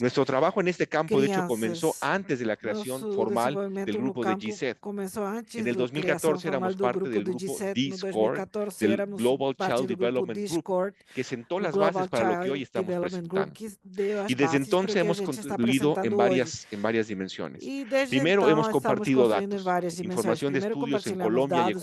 Nuestro trabajo en este campo, de hecho, comenzó crianças. antes de la creación Nosso formal del desenvolvimento no grupo de campo GIZ. começou antes En el da criação 2014 formal éramos do parte grupo del do grupo G7. No D-SCORE, 2014 del éramos Global parte Child do grupo Development Group, Discord, que sentó do las Global bases para lo que hoy Child estamos Development Group, presentando. que deu as Y desde bases para o entonces que a hemos gente está construido apresentando hoje. en varias dimensiones. E desde Primero, então hemos estamos compartido construindo em datos, várias dimensões. información de Primeiro estudios en compartilhamos Colombia y dados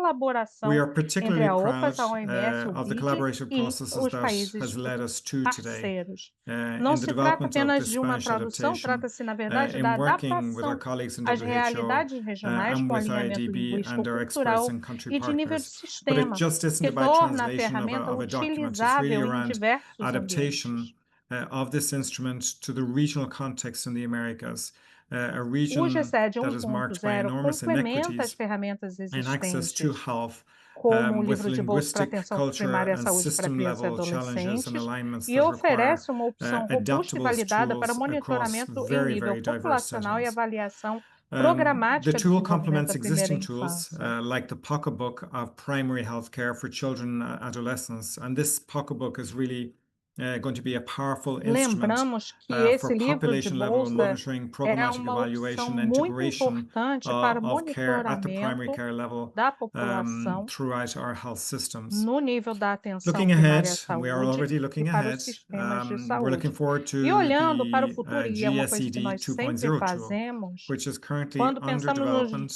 colaboração We are entre particularly a proud OPAS, a OMS, o of the BID collaborative e processes os that países has led us to today. parceiros. In Não the se trata development of apenas the de uma Spanish tradução, adaptation, trata-se, na verdade, in da working with our adaptação colleagues in às WHO realidades regionais and com with alinhamento IDB and our experts linguístico-cultural and country e de nível de partners. But it sistema, just isn't que about torna a translation ferramenta of a document. It's really utilizável em around diversos adaptation ambientes. of this instrument to the regional context in the Americas, a O region GSED that is marked by 1.0 enormous complementa as inequities ferramentas in access to existentes, health, como o with livro de bolsa para linguistic, atenção culture, primária à and saúde para crianças e system-level challenges and adolescentes, alignments e that require oferece uma opção robusta e adaptable validada para tools across monitoramento em very, nível very diverse populacional e settings. avaliação The programática do tool desenvolvimento complements da primeira existing tools, infância. like the Pocketbook of Primary Healthcare for Children and Adolescents. And this Pocketbook is really going to be a powerful instrument Lembramos que for esse livro de population-level bolsa monitoring, é programmatic uma opção evaluation, muito integration importante para of care at the primary monitoramento care level da população throughout our health systems. no nível da atenção Looking primária ahead, à we are saúde already e looking para ahead. os sistemas de We're looking saúde. forward E to olhando para o the futuro, e é uma coisa que GSED nós sempre 2.0 tool, fazemos, which is currently quando under pensamos no development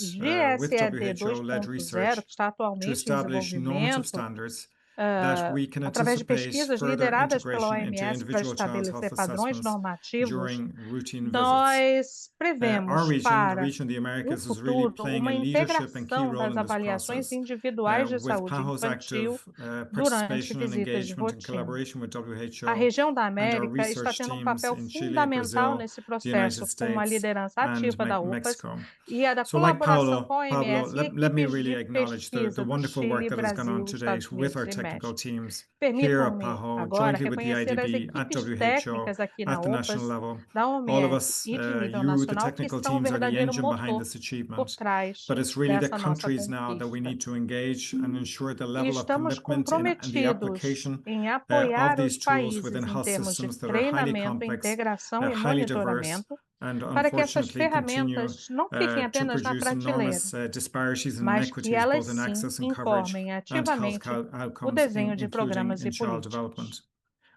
with GSED WHO-led 2.0, research que está to atualmente em establish normative desenvolvimento, standards that we can através de anticipate pesquisas further lideradas pela integration into OMS para individual child health estabelecer padrões assessments normativos, during routine visits. nós Our prevemos region, the para region of the Americas, is really futuro playing uma a leadership and key integração role das in this avaliações process, individuais de with saúde PAHO's infantil active durante participation and visitas de engagement and rotina. collaboration with A WHO região da and our América está research tendo um teams papel in Chile, fundamental Brazil, nesse the United processo, com a States, liderança and ativa da OPAS Mexico. e a da So like colaboração com a Pablo, OMS e let me equipes really de acknowledge the pesquisa do wonderful work Chile, that has gone on Brasil, to Estados date with Unidos our e technical México. teams here at Permitam-me PAHO, agora jointly with the reconhecer as IDB at equipes WHO técnicas aqui na at the national OPAS, level. da All of OMS us, e de nível you, the nacional, que technical são o teams, are the verdadeiro engine behind motor this por achievement. trás But it's really the dessa nossa countries now that we conquista. need to engage and ensure the E level of estamos commitment in the comprometidos application em of apoiar these os tools países within em health termos de systems that are highly treinamento, complex, integração e highly diverse, monitoramento, and para que essas unfortunately continue ferramentas não fiquem to apenas na produce prateleira, enormous disparities and mas que inequities elas both in sim access and coverage informem and health ativamente o outcomes, desenho de including programas in e child políticas. development.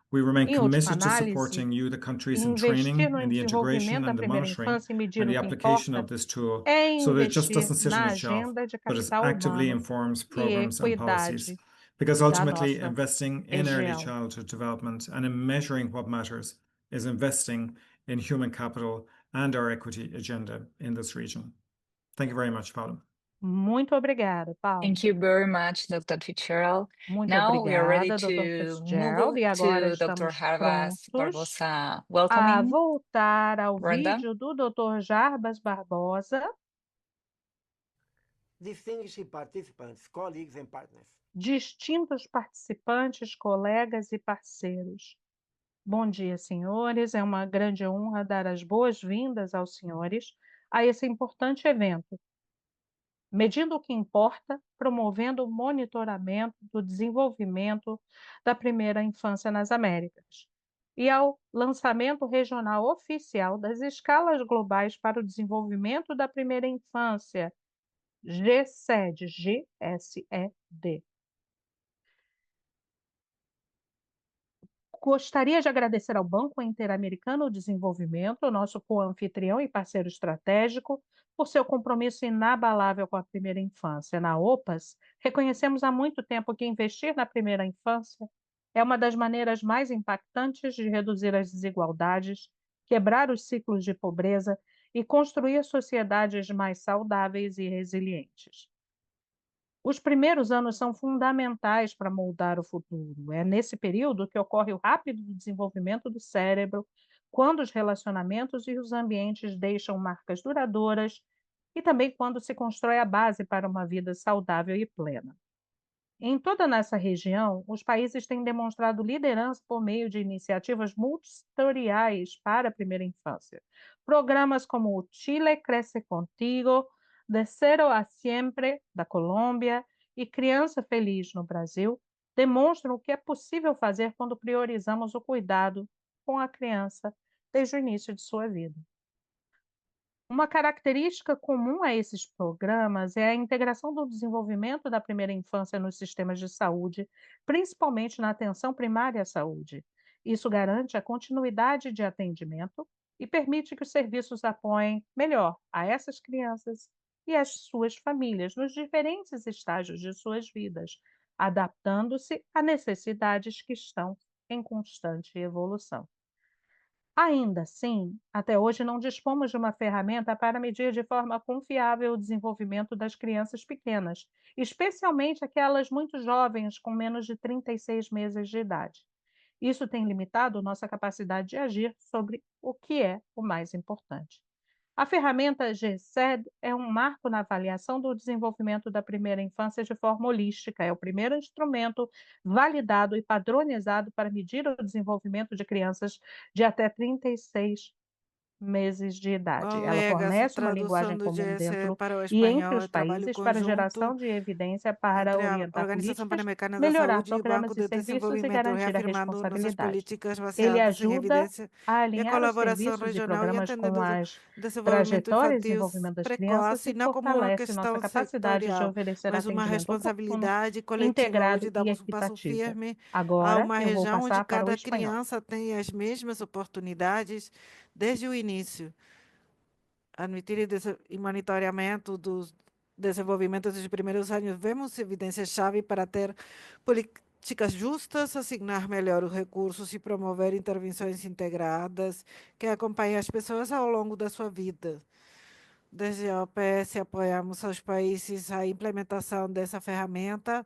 We remain Em última committed to análise, supporting you, the countries, in investir training, no in the integration desenvolvimento da and the primeira monitoring infância e medir and o the que application importa of this tool, é so that it just investir doesn't sit on na a shelf, agenda de but it capital actively humano informs e programs and policies. equidade Because da ultimately, nossa investing in early região. childhood development and in measuring what matters is investing in human capital and our equity agenda in this region. Thank you very much, Paulo. Muito obrigada, Paulo. Thank you very much, Dr. Fitzgerald. Muito Now we are ready obrigada, Dr. to Fitzgerald. move E agora to Dr. estamos Jarbas prontos Barbosa. a Welcoming, voltar ao Brenda. vídeo do Dr. Jarbas Barbosa. Distinguished participants, colleagues and partners. Distintos participantes, colegas e parceiros. Bom dia, senhores. É uma grande honra dar as boas-vindas aos senhores a esse importante evento. Medindo o que importa, promovendo o monitoramento do desenvolvimento da primeira infância nas Américas e ao lançamento regional oficial das escalas globais para o desenvolvimento da primeira infância, GSED, G-S-E-D. Gostaria de agradecer ao Banco Interamericano de Desenvolvimento, nosso co-anfitrião e parceiro estratégico, por seu compromisso inabalável com a primeira infância. Na OPAS, reconhecemos há muito tempo que investir na primeira infância é uma das maneiras mais impactantes de reduzir as desigualdades, quebrar os ciclos de pobreza e construir sociedades mais saudáveis e resilientes. Os primeiros anos são fundamentais para moldar o futuro. É nesse período que ocorre o rápido desenvolvimento do cérebro, quando os relacionamentos e os ambientes deixam marcas duradouras e também quando se constrói a base para uma vida saudável e plena. Em toda nossa região, os países têm demonstrado liderança por meio de iniciativas multissetoriais para a primeira infância. Programas como o Chile Crece Contigo, De Cero a Siempre, da Colômbia, e Criança Feliz, no Brasil, demonstram o que é possível fazer quando priorizamos o cuidado com a criança desde o início de sua vida. Uma característica comum a esses programas é a integração do desenvolvimento da primeira infância nos sistemas de saúde, principalmente na atenção primária à saúde. Isso garante a continuidade de atendimento e permite que os serviços apoiem melhor a essas crianças e as suas famílias nos diferentes estágios de suas vidas, adaptando-se a necessidades que estão em constante evolução. Ainda assim, até hoje não dispomos de uma ferramenta para medir de forma confiável o desenvolvimento das crianças pequenas, especialmente aquelas muito jovens com menos de 36 meses de idade. Isso tem limitado nossa capacidade de agir sobre o que é o mais importante. A ferramenta GSED é um marco na avaliação do desenvolvimento da primeira infância de forma holística. É o primeiro instrumento validado e padronizado para medir o desenvolvimento de crianças de até 36 meses de idade. Ela Colegas, a fornece uma tradução linguagem do comum GSE dentro para o e entre espanhol é os trabalho países para geração conjunto de evidência para entre a orientar Organização políticas, Pan-Americana da melhorar Saúde e o Banco programas e de serviços e Desenvolvimento, garantir a reafirmando nossas responsabilidade. políticas Ele baseadas em ajuda evidência a e a alinhar os colaboração serviços e regional e programas com entendendo o as desenvolvimento trajetórias de infantil desenvolvimento das crianças precoce e não como uma fortalece nossa questão capacidade de setorial, oferecer mas uma atendimento oportuno, responsabilidade coletiva. Hoje integrado e damos um passo equitativo. firme a Agora uma eu vou região onde passar para o cada espanhol. criança tem as mesmas oportunidades desde o início. Admitir e monitoramento dos desenvolvimentos dos primeiros anos, vemos evidência-chave para ter políticas justas, assignar melhor os recursos e promover intervenções integradas que acompanhem as pessoas ao longo da sua vida. Desde a OPS, apoiamos aos países a implementação dessa ferramenta,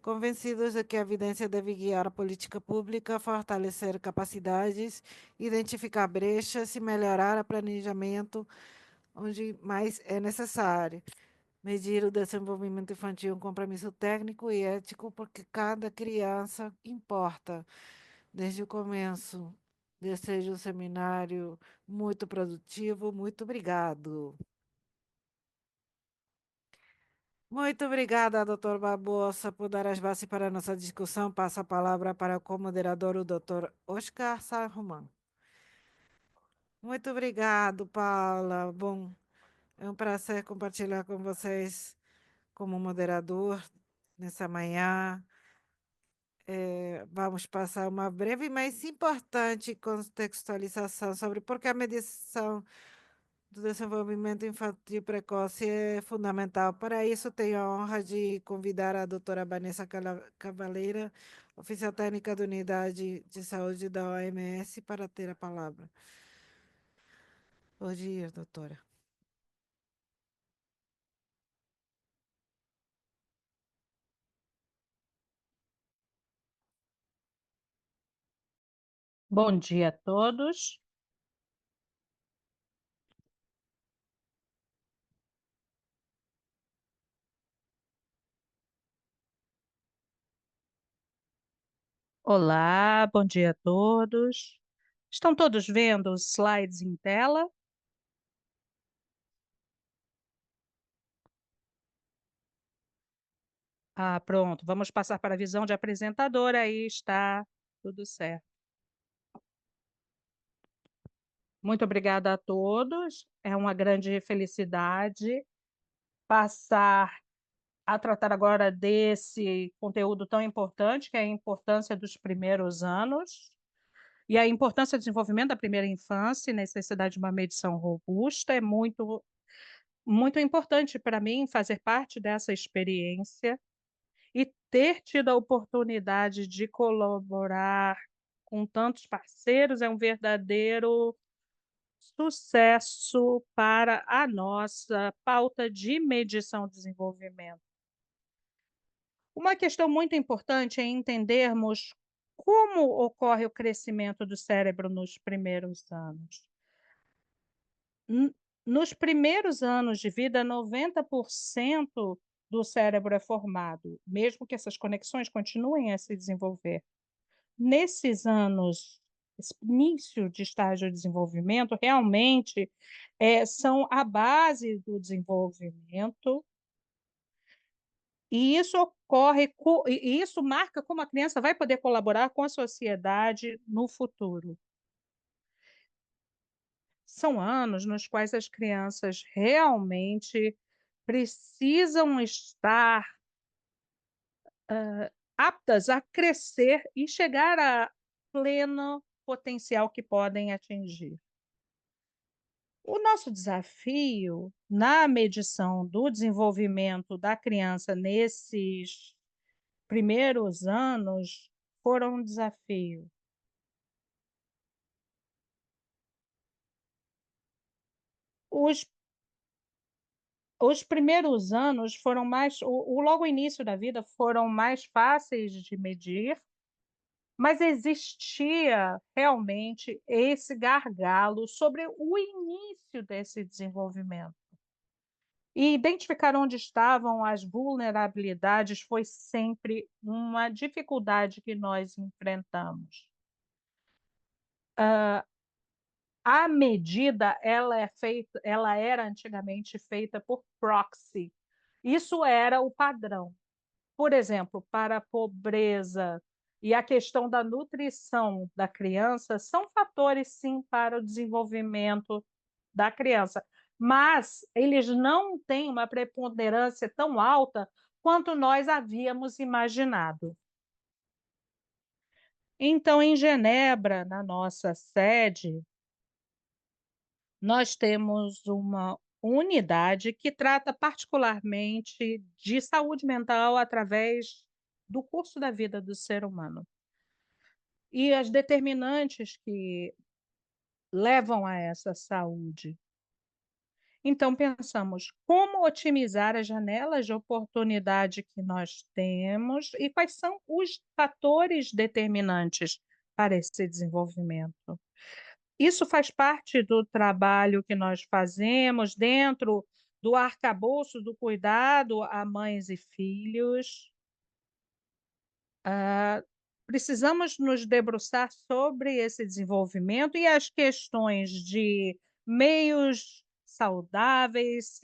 convencidos de que a evidência deve guiar a política pública, fortalecer capacidades, identificar brechas e melhorar o planejamento onde mais é necessário. Medir o desenvolvimento infantil é um compromisso técnico e ético, porque cada criança importa. Desde o começo, desejo um seminário muito produtivo. Muito obrigado. Muito obrigada, doutor Barbosa, por dar as bases para a nossa discussão. Passo a palavra para o co-moderador, o doutor Oscar Sarruman. Muito obrigado, Paula. Bom, é um prazer compartilhar com vocês como moderador nessa manhã. Vamos passar uma breve, mas importante contextualização sobre por que a medição do desenvolvimento infantil precoce é fundamental. Para isso, tenho a honra de convidar a doutora Vanessa Cavaleira, oficial técnica da Unidade de Saúde da OMS, para ter a palavra. Bom dia, doutora. Bom dia a todos. Olá, bom dia a todos. Estão todos vendo os slides em tela? Ah, pronto. Vamos passar para a visão de apresentador. Aí está tudo certo. Muito obrigada a todos. É uma grande felicidade passar a tratar agora desse conteúdo tão importante, que é a importância dos primeiros anos e a importância do desenvolvimento da primeira infância e necessidade de uma medição robusta. É muito, muito importante para mim fazer parte dessa experiência e ter tido a oportunidade de colaborar com tantos parceiros é um verdadeiro sucesso para a nossa pauta de medição de desenvolvimento. Uma questão muito importante é entendermos como ocorre o crescimento do cérebro nos primeiros anos. Nos primeiros anos de vida, 90% do cérebro é formado, mesmo que essas conexões continuem a se desenvolver. Nesses anos, esse início de estágio de desenvolvimento, realmente são a base do desenvolvimento, e isso ocorre, e isso marca como a criança vai poder colaborar com a sociedade no futuro. São anos nos quais as crianças realmente precisam estar aptas a crescer e chegar a pleno potencial que podem atingir. O nosso desafio na medição do desenvolvimento da criança nesses primeiros anos foram um desafio. Os primeiros anos foram mais logo o início da vida foram mais fáceis de medir, mas existia realmente esse gargalo sobre o início desse desenvolvimento. E identificar onde estavam as vulnerabilidades foi sempre uma dificuldade que nós enfrentamos. A medida, ela era antigamente feita por proxy. Isso era o padrão. Por exemplo, para a pobreza e a questão da nutrição da criança são fatores, sim, para o desenvolvimento da criança, mas eles não têm uma preponderância tão alta quanto nós havíamos imaginado. Então, em Genebra, na nossa sede, nós temos uma unidade que trata particularmente de saúde mental através do curso da vida do ser humano. E as determinantes que levam a essa saúde. Então, pensamos como otimizar as janelas de oportunidade que nós temos e quais são os fatores determinantes para esse desenvolvimento. Isso faz parte do trabalho que nós fazemos dentro do arcabouço do cuidado a mães e filhos. Precisamos nos debruçar sobre esse desenvolvimento e as questões de meios saudáveis,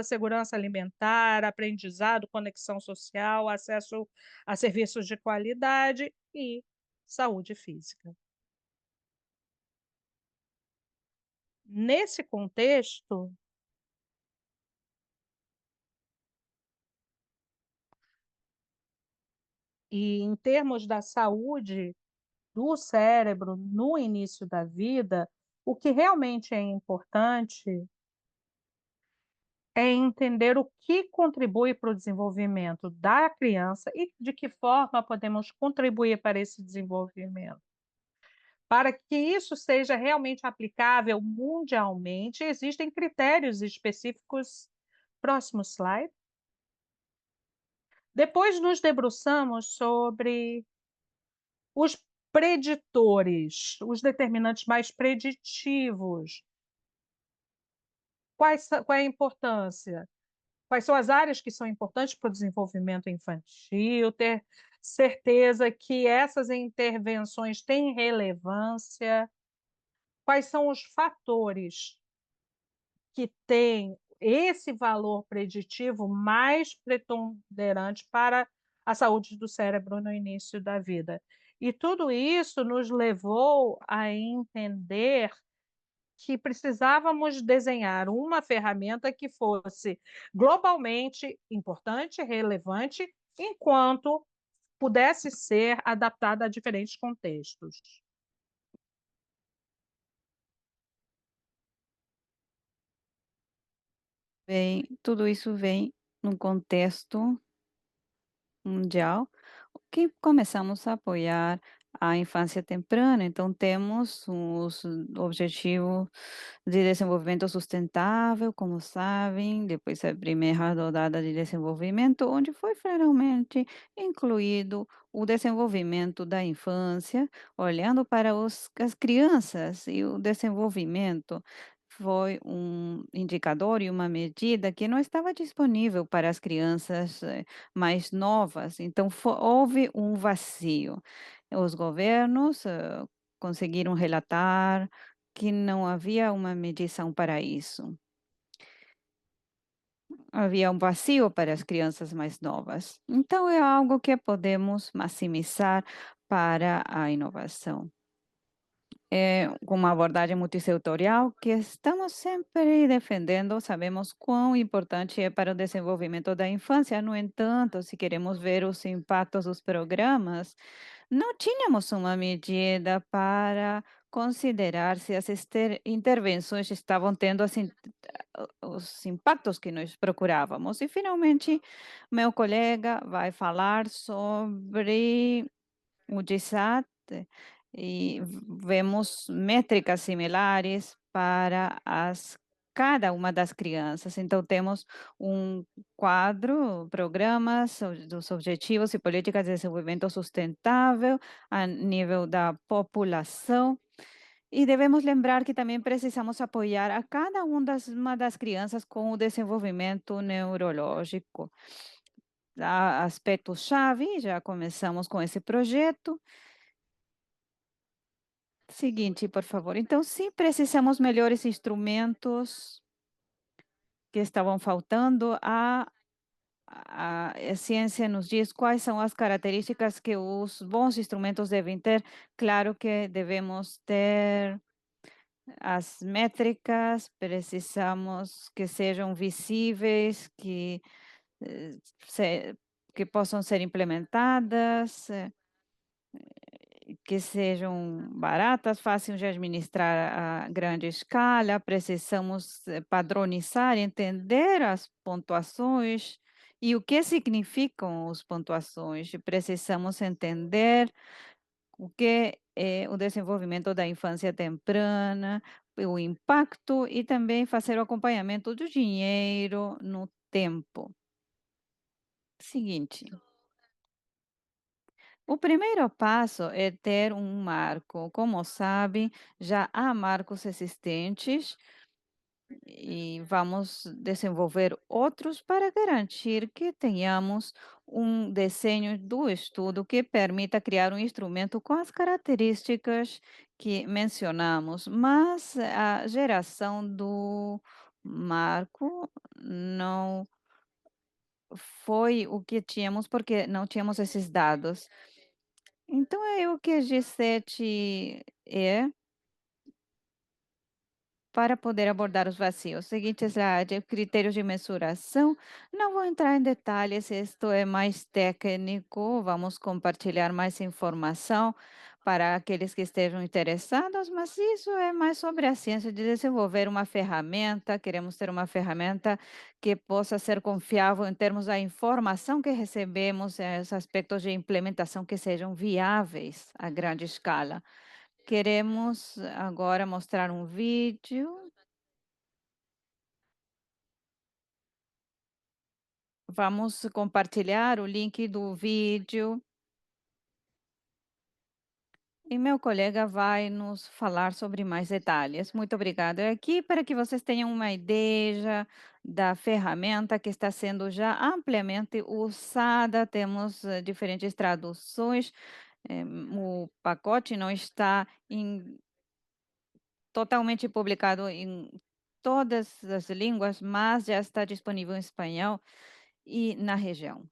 segurança alimentar, aprendizado, conexão social, acesso a serviços de qualidade e saúde física. Nesse contexto, e em termos da saúde do cérebro no início da vida, o que realmente é importante é entender o que contribui para o desenvolvimento da criança e de que forma podemos contribuir para esse desenvolvimento. Para que isso seja realmente aplicável mundialmente, existem critérios específicos. Próximo slide. Depois nos debruçamos sobre os preditores, os determinantes mais preditivos. Qual é a importância? Quais são as áreas que são importantes para o desenvolvimento infantil, ter certeza que essas intervenções têm relevância, quais são os fatores que têm esse valor preditivo mais preponderante para a saúde do cérebro no início da vida. E tudo isso nos levou a entender que precisávamos desenhar uma ferramenta que fosse globalmente importante, relevante, enquanto pudesse ser adaptada a diferentes contextos. Tudo isso vem num contexto mundial, que começamos a apoiar a infância temprana. Então, temos os Objetivos de Desenvolvimento Sustentável, como sabem, depois a primeira rodada de desenvolvimento, onde foi realmente incluído o desenvolvimento da infância, olhando para as crianças e o desenvolvimento. Foi um indicador e uma medida que não estava disponível para as crianças mais novas, então houve um vazio. Os governos conseguiram relatar que não havia uma medição para isso. Havia um vazio para as crianças mais novas. Então, é algo que podemos maximizar para a inovação. Com uma abordagem multissetorial que estamos sempre defendendo, sabemos quão importante é para o desenvolvimento da infância. No entanto, se queremos ver os impactos dos programas, não tínhamos uma medida para considerar se as intervenções estavam tendo os impactos que nós procurávamos. E, finalmente, meu colega vai falar sobre o GSAT e vemos métricas similares para cada uma das crianças. Então, temos um quadro, programas dos Objetivos e Políticas de Desenvolvimento Sustentável a nível da população. E devemos lembrar que também precisamos apoiar a cada uma das crianças com o desenvolvimento neurológico. Há aspectos-chave, já começamos com esse projeto. Seguinte, por favor. Então, sim, precisamos melhores instrumentos que estavam faltando. A ciência nos diz quais são as características que os bons instrumentos devem ter. Claro que devemos ter as métricas, precisamos que sejam visíveis, eh, que possam ser implementadas, que sejam baratas, fáceis de administrar a grande escala. Precisamos padronizar, entender as pontuações e o que significam as pontuações. Precisamos entender o que é o desenvolvimento da infância temprana, o impacto e também fazer o acompanhamento do dinheiro no tempo. Seguinte. O primeiro passo é ter um marco. Como sabem, já há marcos existentes e vamos desenvolver outros para garantir que tenhamos um desenho do estudo que permita criar um instrumento com as características que mencionamos, mas a geração do marco não foi o que tínhamos porque não tínhamos esses dados. Então, é o que a G7 é para poder abordar os vazios. Seguinte slide, critérios de mensuração. Não vou entrar em detalhes, isto é mais técnico, vamos compartilhar mais informação para aqueles que estejam interessados, mas isso é mais sobre a ciência de desenvolver uma ferramenta. Queremos ter uma ferramenta que possa ser confiável em termos da informação que recebemos, os aspectos de implementação que sejam viáveis a grande escala. Queremos agora mostrar um vídeo. Vamos compartilhar o link do vídeo. E meu colega vai nos falar sobre mais detalhes. Muito obrigada. É aqui para que vocês tenham uma ideia da ferramenta que está sendo já amplamente usada. Temos diferentes traduções. O pacote não está totalmente publicado em todas as línguas, mas já está disponível em espanhol e na região.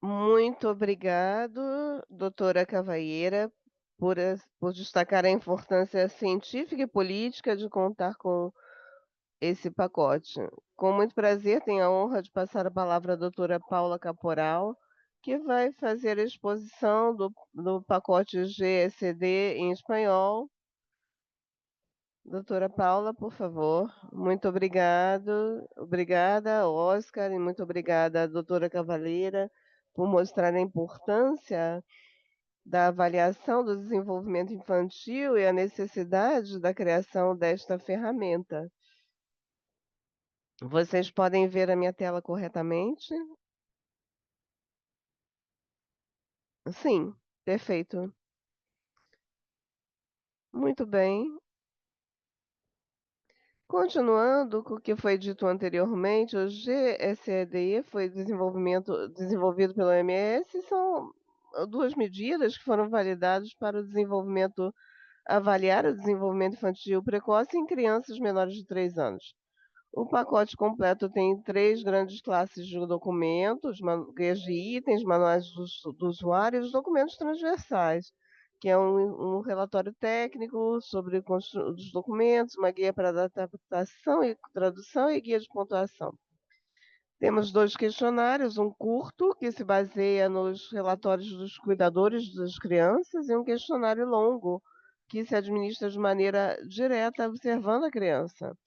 Muito obrigado, doutora Cavalheira, por destacar a importância científica e política de contar com esse pacote. Com muito prazer, tenho a honra de passar a palavra à doutora Paula Caporal, que vai fazer a exposição do pacote GSD em espanhol. Doutora Paula, por favor. Muito obrigado. Obrigada, Oscar, e muito obrigada, doutora Cavalheira, por mostrar a importância da avaliação do desenvolvimento infantil e a necessidade da criação desta ferramenta. Vocês podem ver a minha tela corretamente? Sim, perfeito. Muito bem. Continuando com o que foi dito anteriormente, o GSEDI foi desenvolvido pela OMS, são duas medidas que foram validadas para avaliar o desenvolvimento infantil precoce em crianças menores de 3 anos. O pacote completo tem 3 grandes classes de documentos, guias de itens, manuais do usuário e os documentos transversais, que é um relatório técnico sobre os documentos, uma guia para adaptação e tradução e guia de pontuação. Temos 2 questionários, um curto, que se baseia nos relatórios dos cuidadores das crianças, e um questionário longo, que se administra de maneira direta, observando a criança.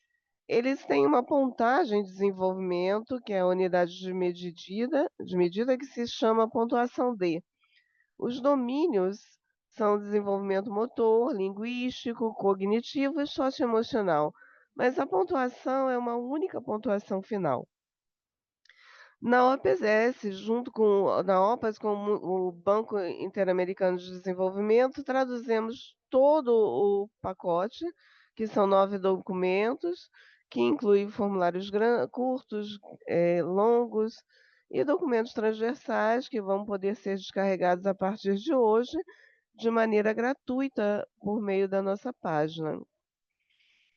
Eles têm uma pontagem de desenvolvimento, que é a unidade de medida que se chama pontuação D. Os domínios são desenvolvimento motor, linguístico, cognitivo e socioemocional, mas a pontuação é uma única pontuação final. Na OPS, na OPAS, com o Banco Interamericano de Desenvolvimento, traduzimos todo o pacote, que são 9 documentos, que incluem formulários curtos, longos e documentos transversais que vão poder ser descarregados a partir de hoje de maneira gratuita por meio da nossa página.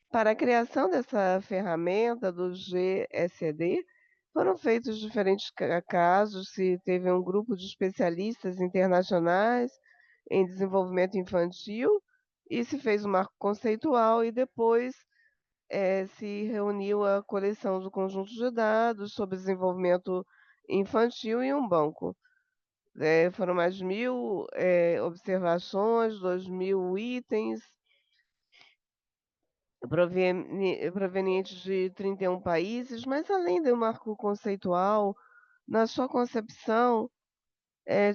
Para a criação dessa ferramenta do GSED, foram feitos diferentes casos, se teve um grupo de especialistas internacionais em desenvolvimento infantil e se fez um marco conceitual e depois se reuniu a coleção do conjunto de dados sobre desenvolvimento infantil em um banco. Foram mais de 1.000 observações, 2.000 itens, provenientes de 31 países, mas além do marco conceitual, na sua concepção,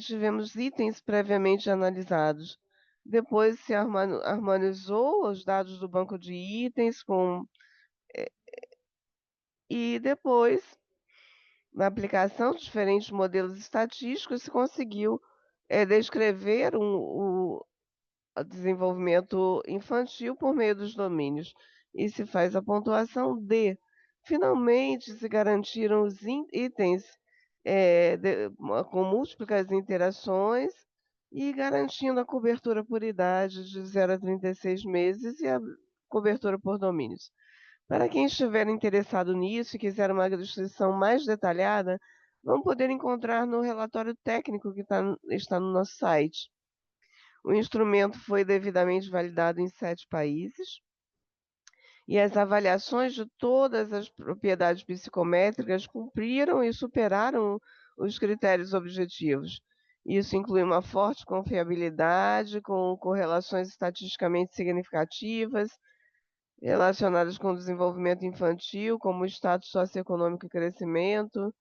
tivemos itens previamente analisados. Depois se harmonizou os dados do banco de itens e depois, na aplicação de diferentes modelos estatísticos, se conseguiu descrever o desenvolvimento infantil por meio dos domínios e se faz a pontuação D. Finalmente, se garantiram os itens com múltiplas interações e garantindo a cobertura por idade de 0 a 36 meses e a cobertura por domínios. Para quem estiver interessado nisso e quiser uma descrição mais detalhada, vão poder encontrar no relatório técnico que está no nosso site. O instrumento foi devidamente validado em 7 países e as avaliações de todas as propriedades psicométricas cumpriram e superaram os critérios objetivos. Isso inclui uma forte confiabilidade, com correlações estatisticamente significativas relacionadas com o desenvolvimento infantil, como o status socioeconômico e crescimento.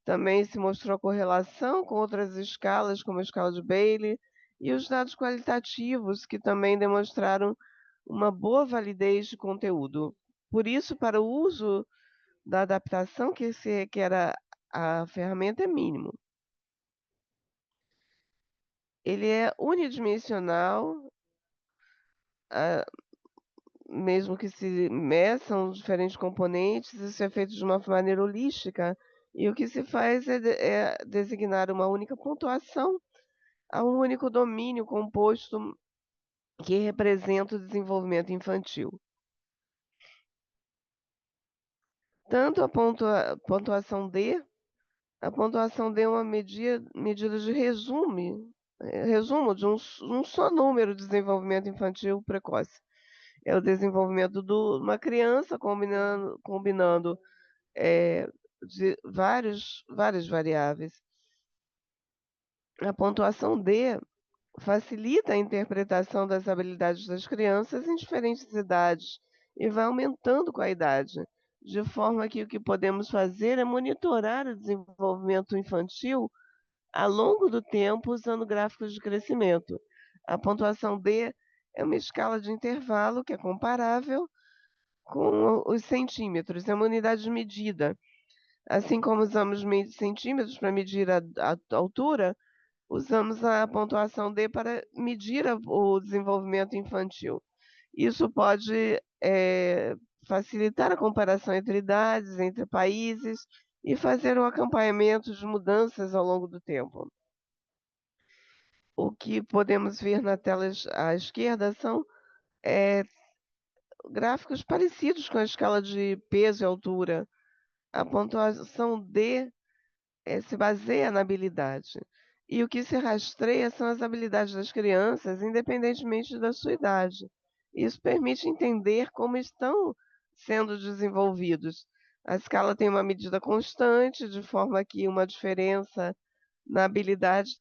Também se mostrou correlação com outras escalas, como a escala de Bailey, e os dados qualitativos, que também demonstraram uma boa validez de conteúdo. Por isso, para o uso da adaptação que se requer a ferramenta é mínimo. Ele é unidimensional, mesmo que se meçam diferentes componentes, isso é feito de uma maneira holística, e o que se faz é designar uma única pontuação a um único domínio composto que representa o desenvolvimento infantil. Tanto a pontuação D é uma medida de resumo de um só número de desenvolvimento infantil precoce. É o desenvolvimento de uma criança combinando de várias variáveis. A pontuação D facilita a interpretação das habilidades das crianças em diferentes idades e vai aumentando com a idade, de forma que o que podemos fazer é monitorar o desenvolvimento infantil ao longo do tempo usando gráficos de crescimento. A pontuação D é uma escala de intervalo que é comparável com os centímetros, é uma unidade de medida. Assim como usamos centímetros para medir a altura, usamos a pontuação D para medir o desenvolvimento infantil. Isso pode facilitar a comparação entre idades, entre países e fazer um acompanhamento de mudanças ao longo do tempo. O que podemos ver na tela à esquerda são gráficos parecidos com a escala de peso e altura. A pontuação D se baseia na habilidade. E o que se rastreia são as habilidades das crianças, independentemente da sua idade. Isso permite entender como estão sendo desenvolvidos. A escala tem uma medida constante, de forma que uma diferença na habilidade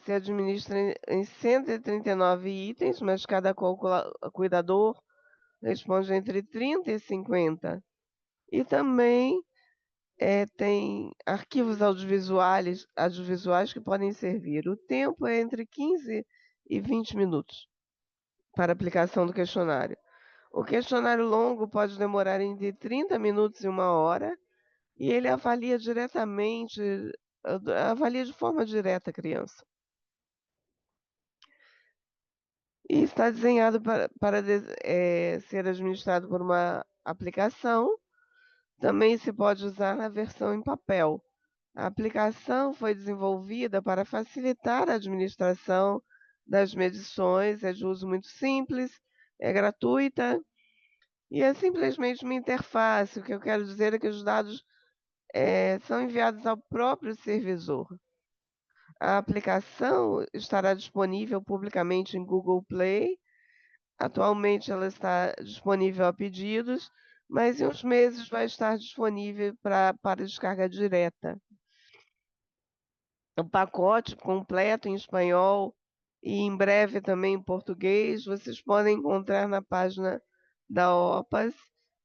se administra em 139 itens, mas cada cuidador responde entre 30 e 50. E também tem arquivos audiovisuais que podem servir. O tempo é entre 15 e 20 minutos para aplicação do questionário. O questionário longo pode demorar entre 30 minutos e 1 hora, e ele avalia de forma direta a criança. E está desenhado para ser administrado por uma aplicação. Também se pode usar na versão em papel. A aplicação foi desenvolvida para facilitar a administração das medições, é de uso muito simples, é gratuita e é simplesmente uma interface. O que eu quero dizer é que os dados são enviados ao próprio servidor. A aplicação estará disponível publicamente em Google Play. Atualmente ela está disponível a pedidos, mas em uns meses vai estar disponível para descarga direta. O pacote completo em espanhol e em breve também em português, vocês podem encontrar na página da OPAS.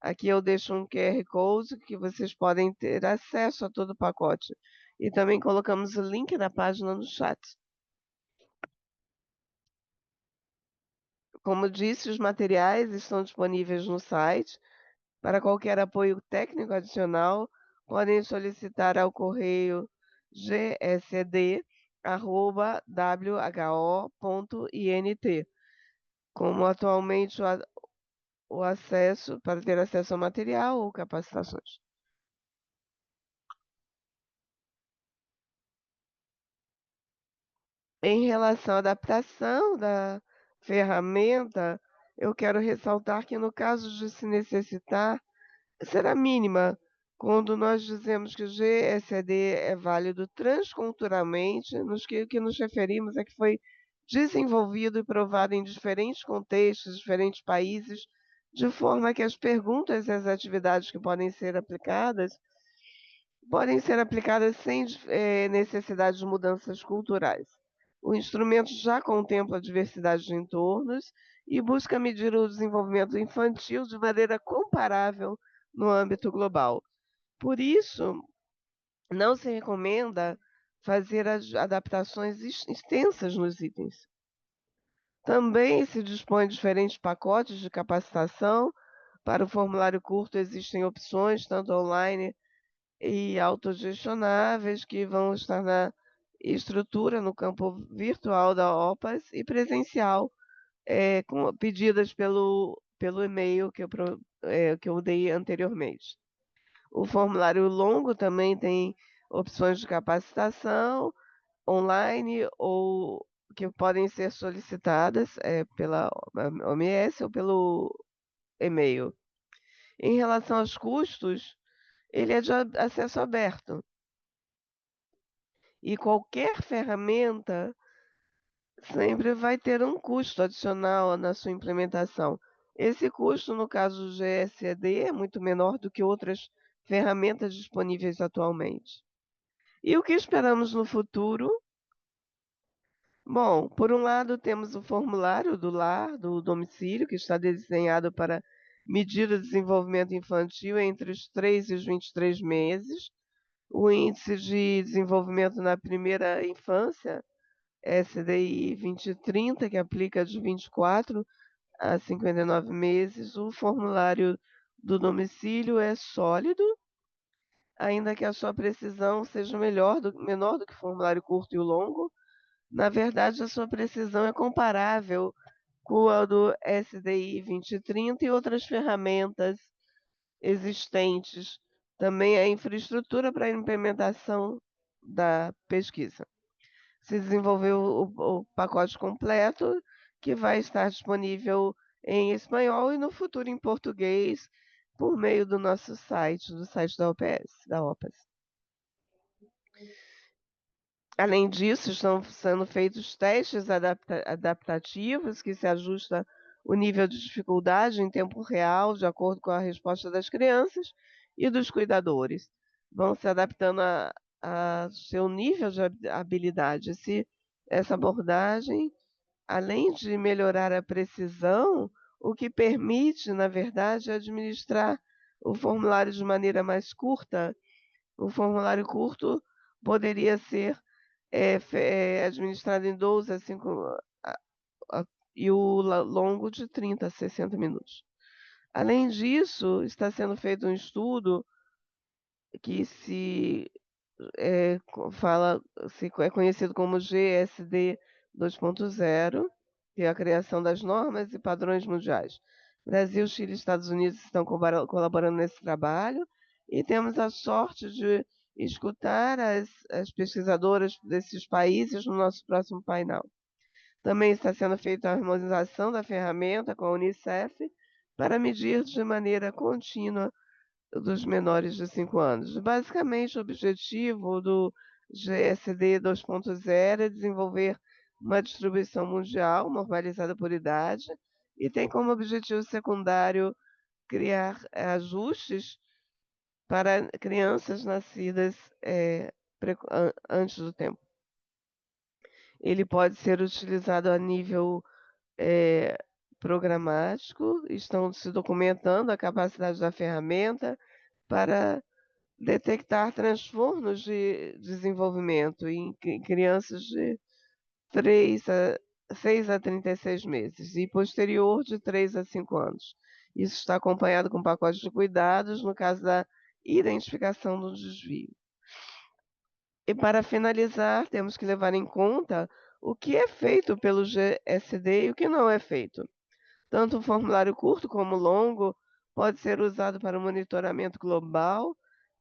Aqui eu deixo um QR Code que vocês podem ter acesso a todo o pacote. E também colocamos o link da página no chat. Como disse, os materiais estão disponíveis no site. Para qualquer apoio técnico adicional, podem solicitar ao correio gsd@who.int. Como atualmente o acesso para ter acesso ao material ou capacitações. Em relação à adaptação da ferramenta, eu quero ressaltar que no caso de se necessitar, será mínima quando nós dizemos que o GSD é válido transculturalmente, o que nos referimos é que foi desenvolvido e provado em diferentes contextos, diferentes países, de forma que as perguntas e as atividades que podem ser aplicadas sem necessidade de mudanças culturais. O instrumento já contempla a diversidade de entornos e busca medir o desenvolvimento infantil de maneira comparável no âmbito global. Por isso, não se recomenda fazer adaptações extensas nos itens. Também se dispõe de diferentes pacotes de capacitação. Para o formulário curto existem opções, tanto online e autogestionáveis, que vão estar na estrutura no campo virtual da OPAS e presencial, pedidas pelo e-mail que eu dei anteriormente. O formulário longo também tem opções de capacitação online ou que podem ser solicitadas pela OMS ou pelo e-mail. Em relação aos custos, ele é de acesso aberto. E qualquer ferramenta sempre vai ter um custo adicional na sua implementação. Esse custo, no caso do GSD, é muito menor do que outras ferramentas disponíveis atualmente. E o que esperamos no futuro? Bom, por um lado, temos o formulário do lar, do domicílio, que está desenhado para medir o desenvolvimento infantil entre os 3 e os 23 meses. O índice de desenvolvimento na primeira infância, SDI 2030, que aplica de 24 a 59 meses. O formulário do domicílio é sólido, ainda que a sua precisão seja menor do que o formulário curto e o longo. Na verdade, a sua precisão é comparável com a do SDI 2030 e outras ferramentas existentes. Também a infraestrutura para a implementação da pesquisa. Se desenvolveu o pacote completo, que vai estar disponível em espanhol e no futuro em português, por meio do nosso site, do site da OPAS. Além disso, estão sendo feitos testes adaptativos que se ajustam o nível de dificuldade em tempo real, de acordo com a resposta das crianças e dos cuidadores. Vão se adaptando a seu nível de habilidade. essa abordagem, além de melhorar a precisão, o que permite, na verdade, administrar o formulário de maneira mais curta. O formulário curto poderia ser administrado em 12 a 5 e o longo de 30 a 60 minutos. Além disso, está sendo feito um estudo que é conhecido como GSD 2.0, que é a criação das normas e padrões mundiais. Brasil, Chile e Estados Unidos estão colaborando nesse trabalho e temos a sorte de escutar as pesquisadoras desses países no nosso próximo painel. Também está sendo feita a harmonização da ferramenta com a Unicef para medir de maneira contínua dos menores de 5 anos. Basicamente, o objetivo do GSD 2.0 é desenvolver uma distribuição mundial normalizada por idade e tem como objetivo secundário criar ajustes para crianças nascidas antes do tempo. Ele pode ser utilizado a nível programático, estão se documentando a capacidade da ferramenta para detectar transtornos de desenvolvimento em crianças de 6 a 36 meses e posterior de 3 a 5 anos. Isso está acompanhado com pacotes de cuidados no caso da identificação do desvio. E para finalizar, temos que levar em conta o que é feito pelo GSD e o que não é feito. Tanto o formulário curto como longo pode ser usado para o monitoramento global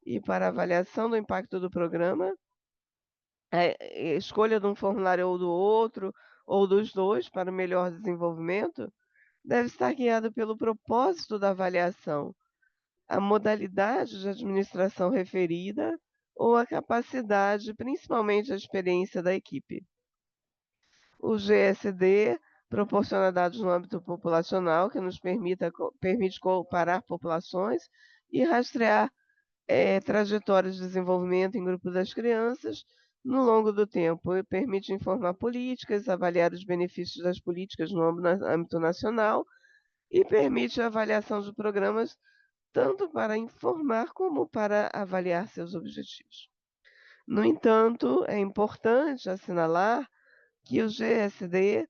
e para avaliação do impacto do programa. A escolha de um formulário ou do outro, ou dos dois, para o melhor desenvolvimento, deve estar guiada pelo propósito da avaliação, a modalidade de administração referida ou a capacidade, principalmente a experiência da equipe. O GSD proporciona dados no âmbito populacional que nos permite comparar populações e rastrear trajetórias de desenvolvimento em grupo das crianças no longo do tempo e permite informar políticas, avaliar os benefícios das políticas no âmbito nacional e permite a avaliação de programas tanto para informar como para avaliar seus objetivos. No entanto, é importante assinalar que o GSD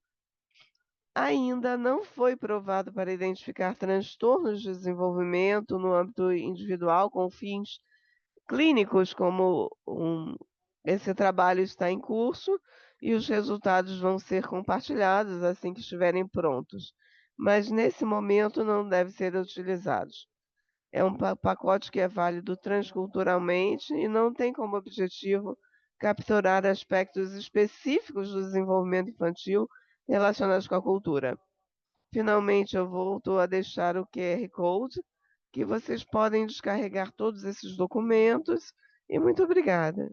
ainda não foi provado para identificar transtornos de desenvolvimento no âmbito individual com fins clínicos, esse trabalho está em curso e os resultados vão ser compartilhados assim que estiverem prontos, mas nesse momento não devem ser utilizados. É um pacote que é válido transculturalmente e não tem como objetivo capturar aspectos específicos do desenvolvimento infantil relacionados com a cultura. Finalmente, eu volto a deixar o QR Code, que vocês podem descarregar todos esses documentos, e muito obrigada.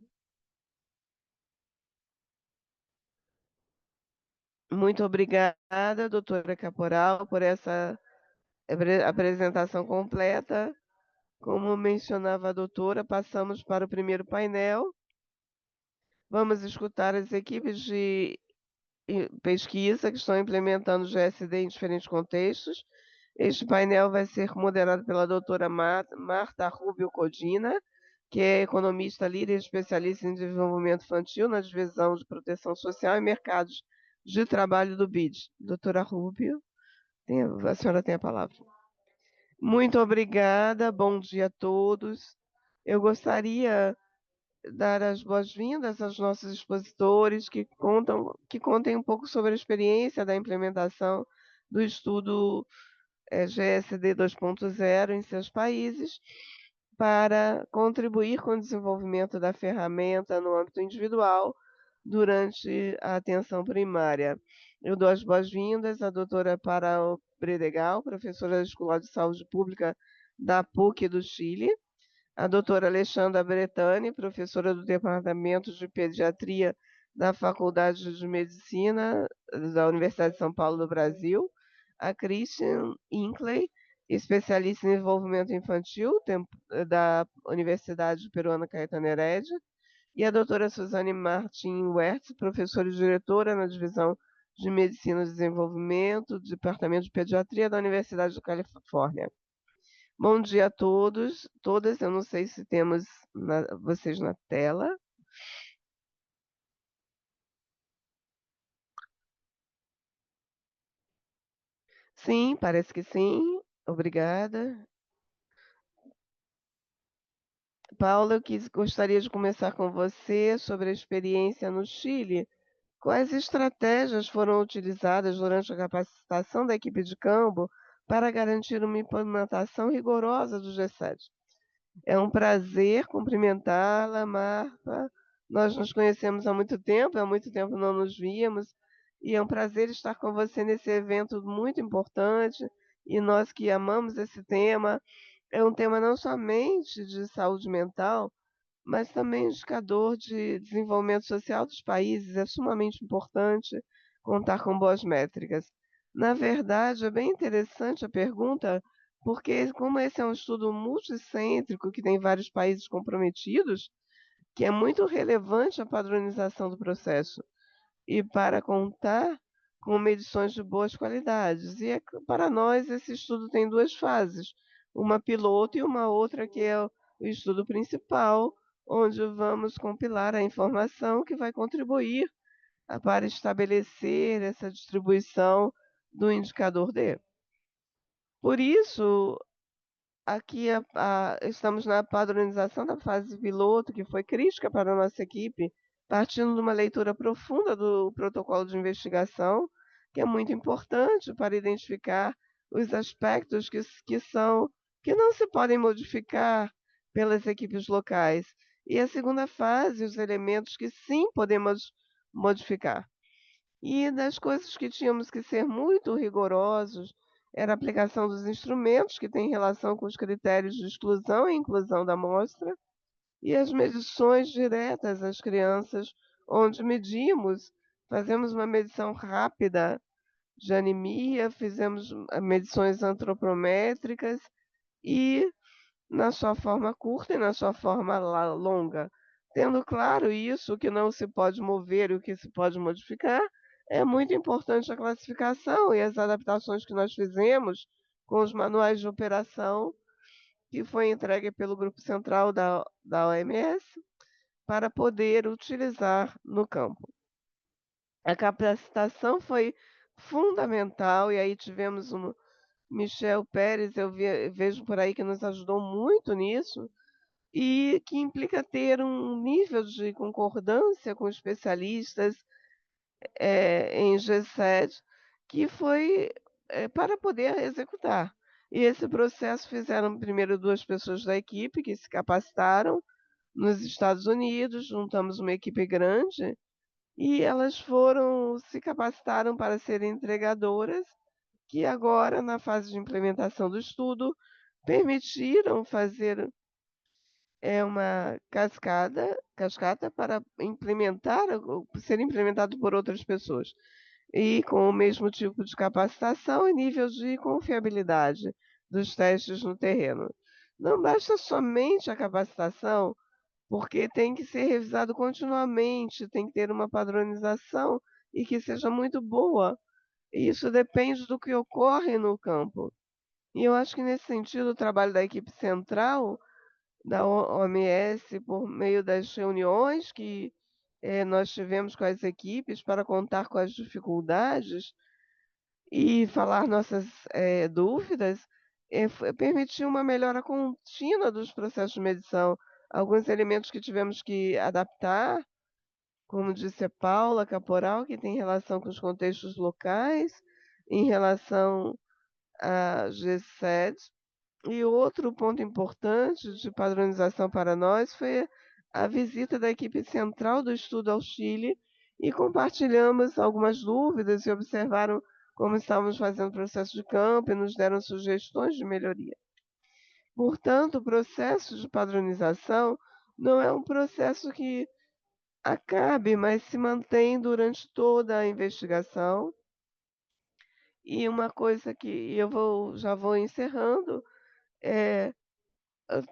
Muito obrigada, doutora Caporal, por essa apresentação completa. Como mencionava a doutora, passamos para o primeiro painel. Vamos escutar as equipes de pesquisa que estão implementando o GSD em diferentes contextos. Este painel vai ser moderado pela doutora Marta Rubio Codina, que é economista líder e especialista em desenvolvimento infantil na divisão de proteção social e mercados de trabalho do BID. Doutora Rubio, a senhora tem a palavra. Muito obrigada, bom dia a todos. Eu gostaria de dar as boas-vindas aos nossos expositores que contem um pouco sobre a experiência da implementação do estudo GSD 2.0 em seus países, para contribuir com o desenvolvimento da ferramenta no âmbito individual durante a atenção primária. Eu dou as boas-vindas à doutora Parao Bredegal, professora da Escola de Saúde Pública da PUC do Chile, a doutora Alexandra Bretani, professora do Departamento de Pediatria da Faculdade de Medicina da Universidade de São Paulo do Brasil, a Christian Inclay, especialista em desenvolvimento infantil da Universidade Peruana Caetano Heredia, e a doutora Suzane Martin Wertz, professora e diretora na Divisão de Medicina e Desenvolvimento, Departamento de Pediatria da Universidade da Califórnia. Bom dia a todos, todas. Eu não sei se temos vocês na tela. Sim, parece que sim. Obrigada. Paula, gostaria de começar com você sobre a experiência no Chile. Quais estratégias foram utilizadas durante a capacitação da equipe de campo para garantir uma implementação rigorosa do G7? É um prazer cumprimentá-la, Marta. Nós nos conhecemos há muito tempo não nos víamos, e é um prazer estar com você nesse evento muito importante. E nós que amamos esse tema, é um tema não somente de saúde mental, mas também indicador de desenvolvimento social dos países. É sumamente importante contar com boas métricas. Na verdade, é bem interessante a pergunta, porque como esse é um estudo multicêntrico que tem vários países comprometidos, que é muito relevante a padronização do processo e para contar com medições de boas qualidades. E para nós esse estudo tem duas fases, uma piloto e uma outra que é o estudo principal, onde vamos compilar a informação que vai contribuir para estabelecer essa distribuição do indicador D. Por isso, aqui estamos na padronização da fase piloto, que foi crítica para a nossa equipe, partindo de uma leitura profunda do protocolo de investigação, que é muito importante para identificar os aspectos que não se podem modificar pelas equipes locais. E a segunda fase, os elementos que sim podemos modificar. E das coisas que tínhamos que ser muito rigorosos era a aplicação dos instrumentos que têm relação com os critérios de exclusão e inclusão da amostra e as medições diretas às crianças, onde fazemos uma medição rápida de anemia, fizemos medições antropométricas e na sua forma curta e na sua forma longa. Tendo claro isso, o que não se pode mover e o que se pode modificar, é muito importante a classificação e as adaptações que nós fizemos com os manuais de operação que foi entregue pelo Grupo Central da OMS para poder utilizar no campo. A capacitação foi fundamental e aí tivemos um Michel Pérez, vejo por aí que nos ajudou muito nisso, e que implica ter um nível de concordância com especialistas em G7, que foi para poder executar. E esse processo fizeram primeiro 2 pessoas da equipe que se capacitaram nos Estados Unidos, juntamos uma equipe grande, e elas se capacitaram para serem entregadoras, que agora, na fase de implementação do estudo, permitiram fazer uma cascata para ser implementado por outras pessoas, e com o mesmo tipo de capacitação e nível de confiabilidade dos testes no terreno. Não basta somente a capacitação, porque tem que ser revisado continuamente, tem que ter uma padronização e que seja muito boa. E isso depende do que ocorre no campo. E eu acho que nesse sentido o trabalho da equipe central da OMS, por meio das reuniões que nós tivemos com as equipes para contar com as dificuldades e falar nossas dúvidas, permitiu uma melhora contínua dos processos de medição. Alguns elementos que tivemos que adaptar, como disse a Paula Caporal, que tem relação com os contextos locais, em relação a G7. E outro ponto importante de padronização para nós foi a visita da equipe central do estudo ao Chile e compartilhamos algumas dúvidas e observaram como estávamos fazendo o processo de campo e nos deram sugestões de melhoria. Portanto, o processo de padronização não é um processo que acabe, mas se mantém durante toda a investigação. E uma coisa que já vou encerrando,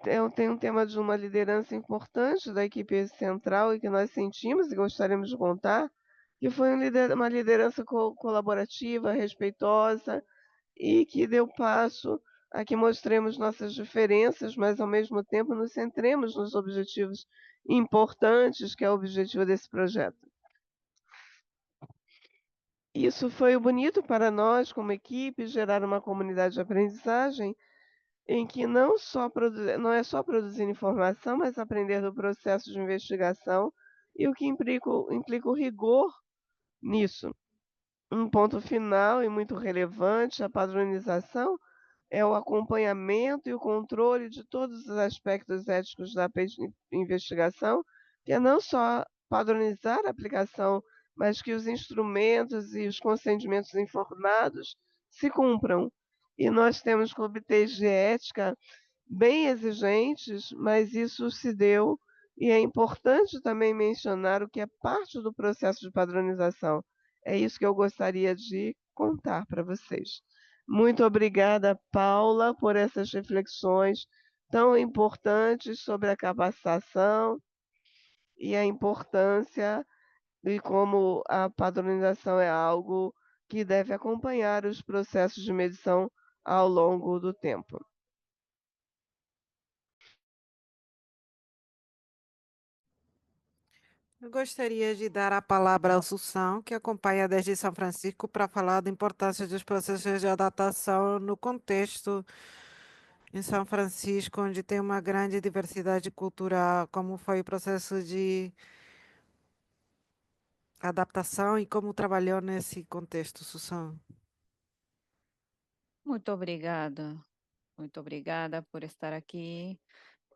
tem um tema de uma liderança importante da equipe central e que nós sentimos e gostaríamos de contar, que foi uma liderança colaborativa, respeitosa e que deu passo a que mostremos nossas diferenças, mas ao mesmo tempo nos centremos nos objetivos importantes, que é o objetivo desse projeto. Isso foi o bonito para nós, como equipe, gerar uma comunidade de aprendizagem em que não é só produzir informação, mas aprender do processo de investigação e o que implica o rigor nisso. Um ponto final e muito relevante, a padronização é o acompanhamento e o controle de todos os aspectos éticos da investigação, que é não só padronizar a aplicação, mas que os instrumentos e os consentimentos informados se cumpram. E nós temos comitês de ética bem exigentes, mas isso se deu, e é importante também mencionar o que é parte do processo de padronização. É isso que eu gostaria de contar para vocês. Muito obrigada, Paula, por essas reflexões tão importantes sobre a capacitação e a importância de como a padronização é algo que deve acompanhar os processos de medição ao longo do tempo. Eu gostaria de dar a palavra ao Sussão, que acompanha desde São Francisco, para falar da importância dos processos de adaptação no contexto em São Francisco, onde tem uma grande diversidade cultural, como foi o processo de adaptação e como trabalhou nesse contexto, Sussão. Muito obrigada por estar aqui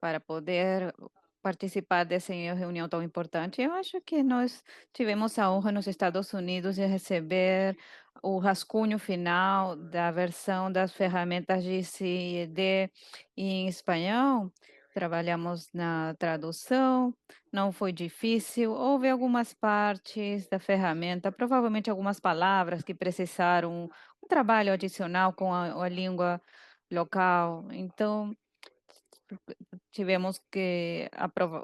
para poder participar dessa reunião tão importante. Eu acho que nós tivemos a honra nos Estados Unidos de receber o rascunho final da versão das ferramentas de CID em espanhol. Trabalhamos na tradução, não foi difícil. Houve algumas partes da ferramenta, provavelmente algumas palavras que precisaram um trabalho adicional com a língua local. Então, tivemos que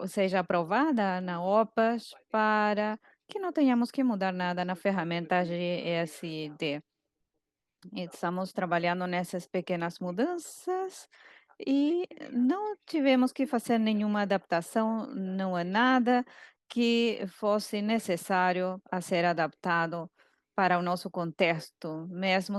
seja aprovada na OPAS para que não tenhamos que mudar nada na ferramenta GSD. Estamos trabalhando nessas pequenas mudanças e não tivemos que fazer nenhuma adaptação, não é nada que fosse necessário a ser adaptado para o nosso contexto, mesmo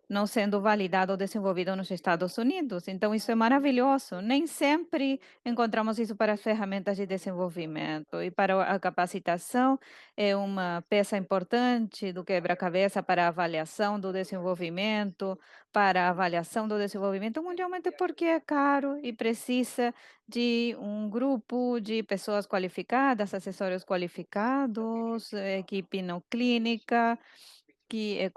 não sendo validado ou desenvolvido nos Estados Unidos. Então, isso é maravilhoso. Nem sempre encontramos isso para as ferramentas de desenvolvimento e para a capacitação é uma peça importante do quebra-cabeça para a avaliação do desenvolvimento, para a avaliação do desenvolvimento mundialmente, porque é caro e precisa de um grupo de pessoas qualificadas, assessores qualificados, equipe não clínica, que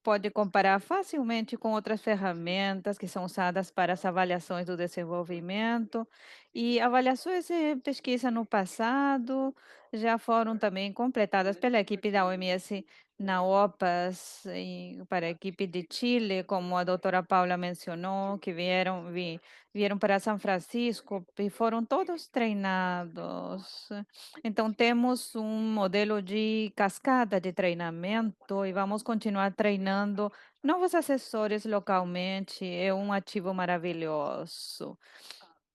pode comparar facilmente com outras ferramentas que são usadas para as avaliações do desenvolvimento. E avaliações de pesquisa no passado já foram também completadas pela equipe da OMS na OPAS, e para a equipe de Chile, como a doutora Paula mencionou, que vieram para São Francisco e foram todos treinados. Então, temos um modelo de cascata de treinamento e vamos continuar treinando novos assessores localmente. É um ativo maravilhoso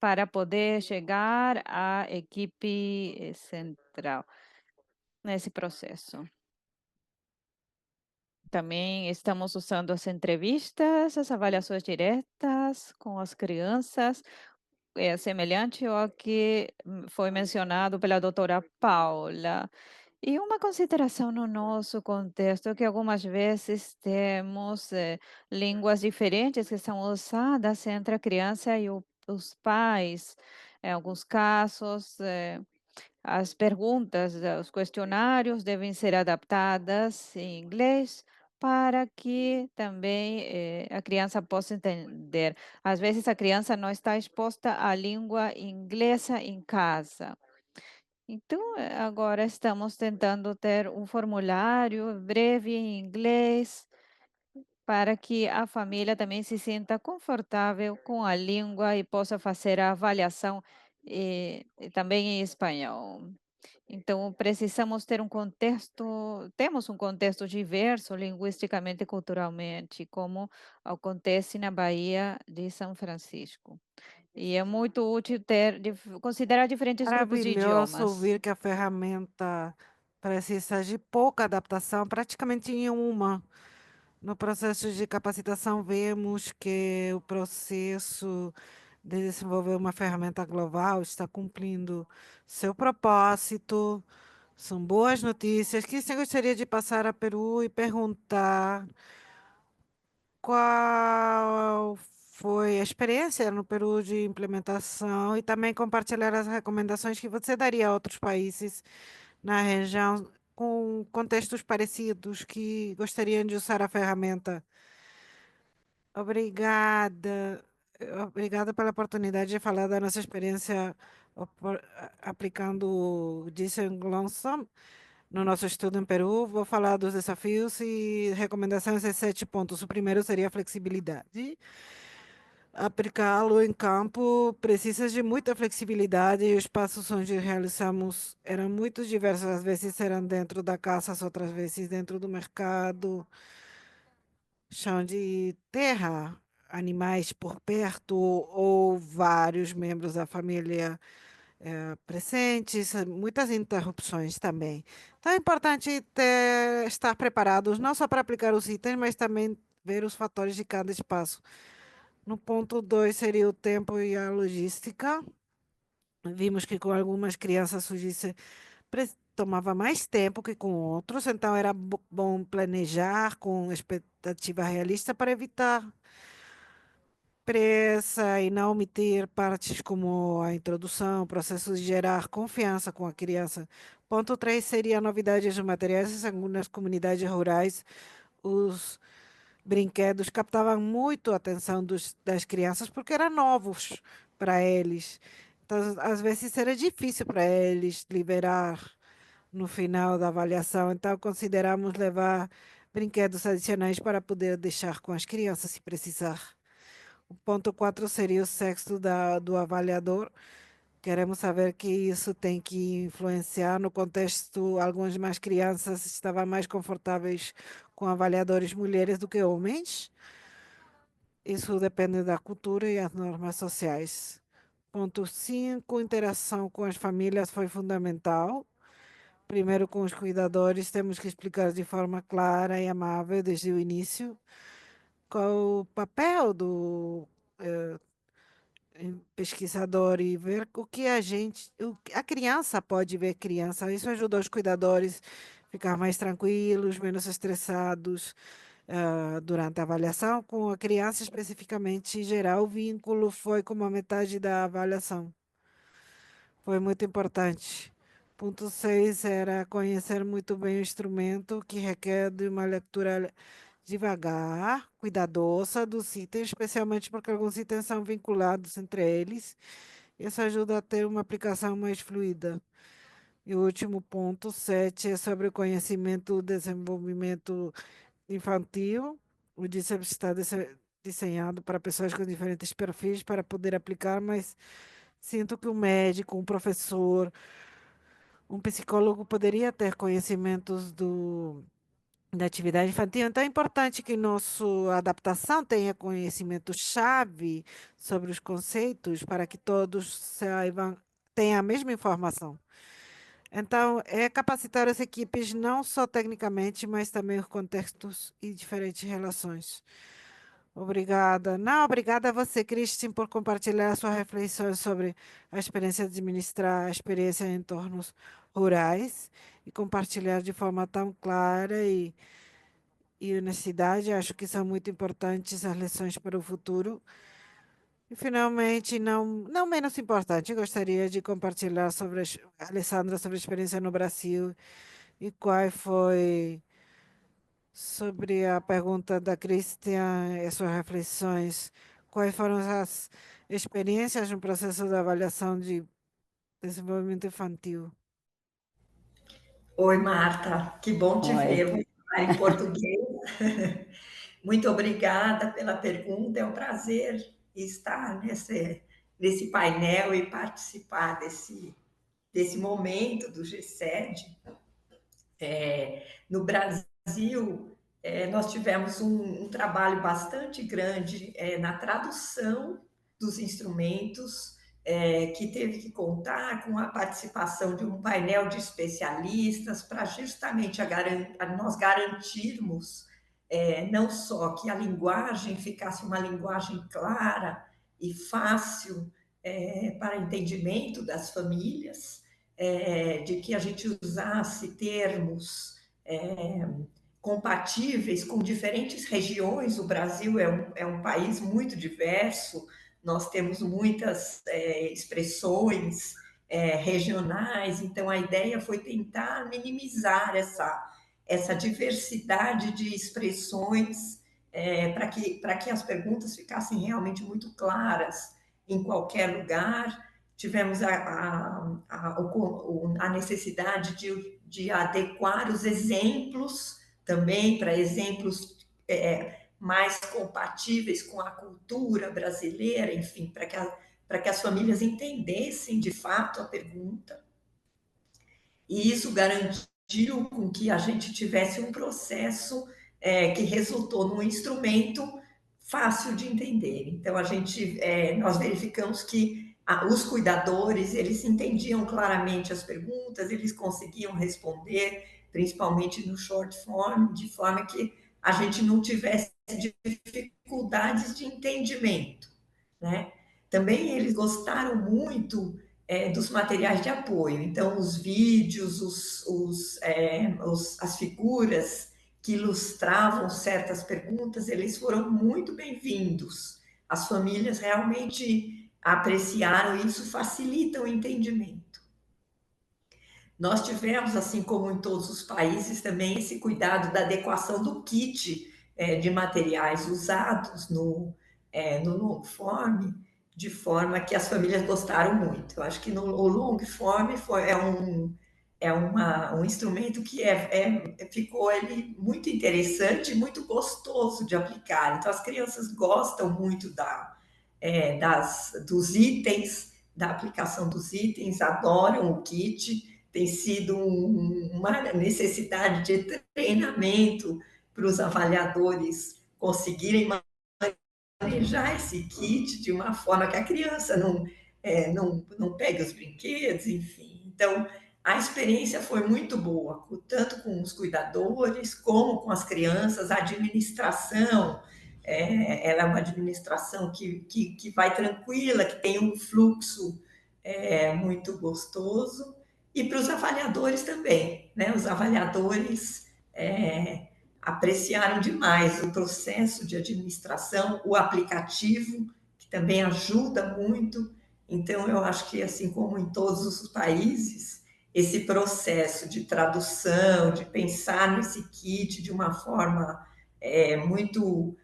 para poder chegar à equipe central nesse processo. Também estamos usando as entrevistas, as avaliações diretas com as crianças, é semelhante ao que foi mencionado pela doutora Paula. E uma consideração no nosso contexto é que algumas vezes temos línguas diferentes que são usadas entre a criança e os pais. Em alguns casos, as perguntas, os questionários devem ser adaptadas em inglês para que também a criança possa entender. Às vezes a criança não está exposta à língua inglesa em casa. Então, agora estamos tentando ter um formulário breve em inglês para que a família também se sinta confortável com a língua e possa fazer a avaliação e também em espanhol. Então, precisamos ter temos um contexto diverso linguisticamente e culturalmente, como acontece na Bahia de São Francisco. E é muito útil considerar diferentes grupos de Maravilhoso idiomas. ouvir que a ferramenta precisa de pouca adaptação, praticamente nenhuma. No processo de capacitação, vemos que o processo de desenvolver uma ferramenta global está cumprindo seu propósito. São boas notícias. Que você gostaria de passar a Peru e perguntar qual foi a experiência no Peru de implementação e também compartilhar as recomendações que você daria a outros países na região com contextos parecidos que gostariam de usar a ferramenta. Obrigada. Obrigada pela oportunidade de falar da nossa experiência aplicando o Dicen Glonson no nosso estudo em Peru. Vou falar dos desafios e recomendações em 7 pontos. O primeiro seria a flexibilidade. Aplicá-lo em campo precisa de muita flexibilidade e os passos onde realizamos eram muito diversos. Às vezes eram dentro da casa, outras vezes dentro do mercado, chão de terra, animais por perto ou vários membros da família presentes, muitas interrupções também. Então é importante estar preparados não só para aplicar os itens, mas também ver os fatores de cada espaço. No ponto 2 seria o tempo e a logística. Vimos que com algumas crianças o GIS tomava mais tempo que com outros, então era bom planejar com expectativa realista para evitar pressa e não omitir partes como a introdução, processo de gerar confiança com a criança. Ponto 3 seria novidades de materiais. Segundo as comunidades rurais, os brinquedos captavam muito a atenção das crianças porque eram novos para eles. Então, às vezes era difícil para eles liberar no final da avaliação. Então, consideramos levar brinquedos adicionais para poder deixar com as crianças se precisar. O ponto 4 seria o sexo do avaliador. Queremos saber que isso tem que influenciar no contexto. Algumas mais crianças estavam mais confortáveis com avaliadores mulheres do que homens. Isso depende da cultura e as normas sociais. Ponto 5, interação com as famílias foi fundamental. Primeiro, com os cuidadores, temos que explicar de forma clara e amável desde o início qual o papel do pesquisador e ver o que a criança pode ver criança. Isso ajuda os cuidadores a ficar mais tranquilos, menos estressados durante a avaliação. Com a criança especificamente, em geral, o vínculo foi como a metade da avaliação. Foi muito importante. Ponto 6 era conhecer muito bem o instrumento, que requer de uma leitura devagar, cuidadosa dos itens, especialmente porque alguns itens são vinculados entre eles. Isso ajuda a ter uma aplicação mais fluida. E o último ponto, 7, é sobre o conhecimento do desenvolvimento infantil. O DICEP está desenhado para pessoas com diferentes perfis para poder aplicar, mas sinto que um médico, um professor, um psicólogo poderia ter conhecimentos da atividade infantil. Então, é importante que nossa adaptação tenha conhecimento-chave sobre os conceitos para que todos saibam, tenham a mesma informação. Então, é capacitar as equipes não só tecnicamente, mas também os contextos e diferentes relações. Obrigada. Não, obrigada a você, Christine, por compartilhar suas reflexões sobre a experiência de administrar a experiência em entornos rurais e compartilhar de forma tão clara e honestidade. Acho que são muito importantes as lições para o futuro. E, finalmente, não menos importante, gostaria de compartilhar Alessandra, sobre a experiência no Brasil e qual foi, sobre a pergunta da Christian e suas reflexões, quais foram as experiências no processo de avaliação de desenvolvimento infantil. Oi, Marta, que bom te Oi. ver. Vou falar em português. Muito obrigada pela pergunta. É um prazer estar nesse painel e participar desse momento do GCED. No Brasil, nós tivemos um trabalho bastante grande na tradução dos instrumentos, que teve que contar com a participação de um painel de especialistas para justamente nós garantirmos não só que a linguagem ficasse uma linguagem clara e fácil para entendimento das famílias, de que a gente usasse termos compatíveis com diferentes regiões. O Brasil é um país muito diverso, nós temos muitas expressões regionais, então a ideia foi tentar minimizar essa diversidade de expressões para que as perguntas ficassem realmente muito claras em qualquer lugar. Tivemos a necessidade de adequar os exemplos também para exemplos mais compatíveis com a cultura brasileira, enfim, para que as famílias entendessem de fato a pergunta. E isso garantiu com que a gente tivesse um processo que resultou num instrumento fácil de entender. Então, nós verificamos que os cuidadores, eles entendiam claramente as perguntas, eles conseguiam responder, principalmente no short form, de forma que a gente não tivesse dificuldades de entendimento, né? Também eles gostaram muito dos materiais de apoio, então os vídeos, as figuras que ilustravam certas perguntas, eles foram muito bem-vindos. As famílias realmente apreciaram e isso facilita o entendimento. Nós tivemos, assim como em todos os países, também esse cuidado da adequação do kit de materiais usados no long form, de forma que as famílias gostaram muito. Eu acho que o long form um instrumento que ficou muito interessante, muito gostoso de aplicar. Então, as crianças gostam muito dos itens, da aplicação dos itens, adoram o kit. Tem sido uma necessidade de treinamento para os avaliadores conseguirem manejar esse kit de uma forma que a criança não pegue os brinquedos, enfim. Então, a experiência foi muito boa, tanto com os cuidadores como com as crianças. A administração, ela é uma administração que vai tranquila, que tem um fluxo muito gostoso. E para os avaliadores também, né? Os avaliadores apreciaram demais o processo de administração, o aplicativo, que também ajuda muito. Então, eu acho que, assim como em todos os países, esse processo de tradução, de pensar nesse kit de uma forma muito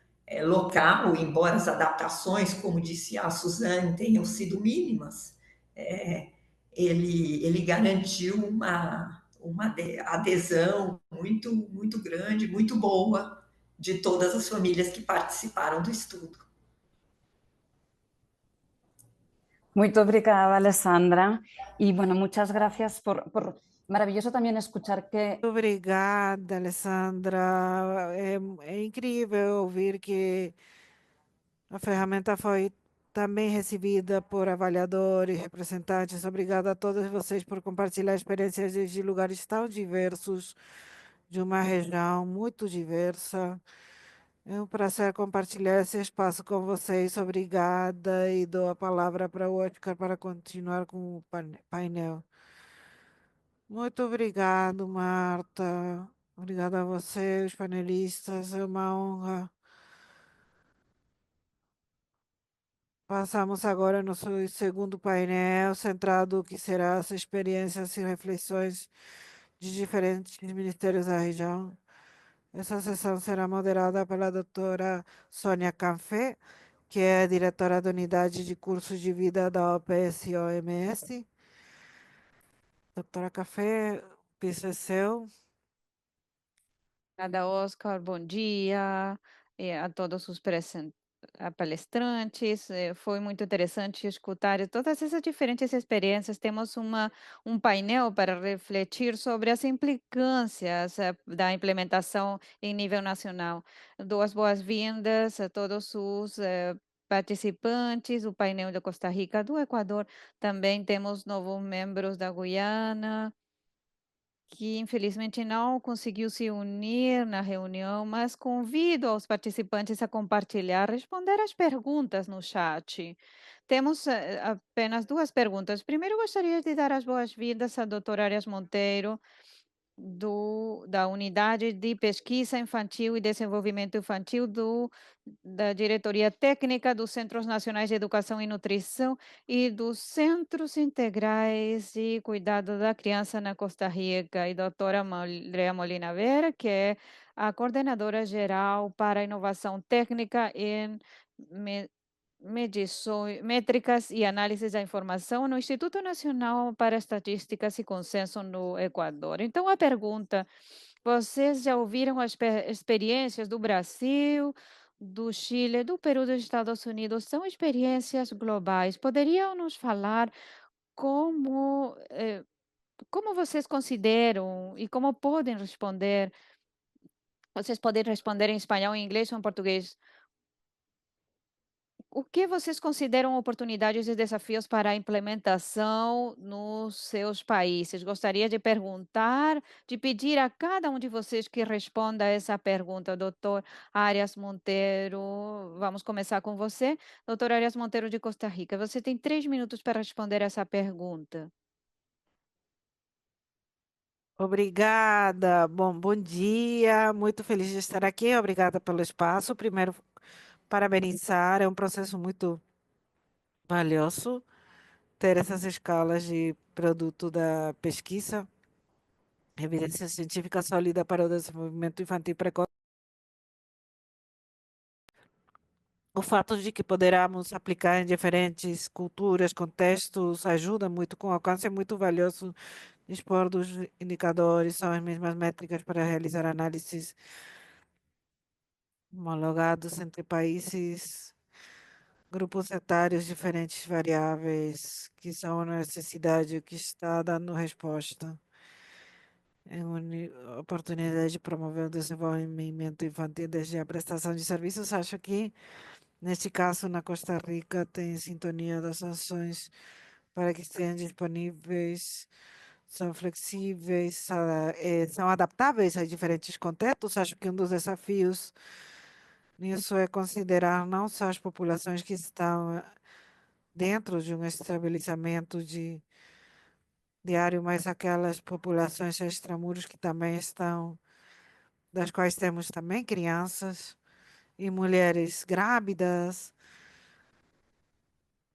local, embora as adaptações, como disse a Suzane, tenham sido mínimas, ele garantiu uma adesão muito grande, muito boa de todas as famílias que participaram do estudo. Muito obrigada, Alessandra. Y bueno, muchas gracias por maravilloso también escuchar que... Obrigada, Alessandra. É incrível ouvir que a ferramenta foi também recebida por avaliadores, representantes. Obrigada a todos vocês por compartilhar experiências de lugares tão diversos, de uma região muito diversa. É um prazer compartilhar esse espaço com vocês. Obrigada e dou a palavra para o Oscar para continuar com o painel. Muito obrigado, Marta. Obrigada a você, os panelistas. É uma honra. Passamos agora ao nosso segundo painel, centrado no que será as experiências e reflexões de diferentes ministérios da região. Essa sessão será moderada pela doutora Sônia Canfé, que é diretora da Unidade de Cursos de Vida da OPS-OMS. Doutora Café, o piso é seu. Obrigada, Oscar. Bom dia. a todos os palestrantes. Foi muito interessante escutar todas essas diferentes experiências. Temos um painel para refletir sobre as implicâncias da implementação em nível nacional. Dou as boas-vindas a todos os participantes, o painel de Costa Rica, do Equador. Também temos novos membros da Guiana, que infelizmente não conseguiu se unir na reunião, mas convido aos participantes a compartilhar, responder às perguntas no chat. Temos apenas duas perguntas. Primeiro, gostaria de dar as boas-vindas à doutora Arias Monteiro, da Unidade de Pesquisa Infantil e Desenvolvimento Infantil da Diretoria Técnica dos Centros Nacionais de Educação e Nutrição e dos Centros Integrais de Cuidado da Criança na Costa Rica, e doutora Andrea Molina Vera, que é a coordenadora geral para a inovação técnica em medições, métricas e análises da informação no Instituto Nacional para Estatísticas e Consenso no Equador. Então, a pergunta: vocês já ouviram as experiências do Brasil, do Chile, do Peru, dos Estados Unidos? São experiências globais. Poderiam nos falar como, como vocês consideram e como podem responder? Vocês podem responder em espanhol, em inglês ou em português. O que vocês consideram oportunidades e desafios para a implementação nos seus países? Gostaria de perguntar, de pedir a cada um de vocês que responda a essa pergunta. Doutor Arias Monteiro, vamos começar com você. Doutor Arias Monteiro, de Costa Rica, você tem 3 minutos para responder essa pergunta. Obrigada. Bom dia. Muito feliz de estar aqui. Obrigada pelo espaço. Primeiro, parabenizar. É um processo muito valioso ter essas escalas de produto da pesquisa, evidência científica sólida para o desenvolvimento infantil precoce. O fato de que poderamos aplicar em diferentes culturas, contextos, ajuda muito, com alcance é muito valioso. Dispor dos indicadores, são as mesmas métricas para realizar análises homologados entre países, grupos etários, diferentes variáveis, que são a necessidade, o que está dando resposta. É uma oportunidade de promover o desenvolvimento infantil desde a prestação de serviços. Acho que, neste caso, na Costa Rica, tem sintonia das ações para que estejam disponíveis, são flexíveis, são adaptáveis a diferentes contextos. Acho que um dos desafios nisso é considerar não só as populações que estão dentro de um estabelecimento diário, mas aquelas populações extramuros que também estão, das quais temos também crianças e mulheres grávidas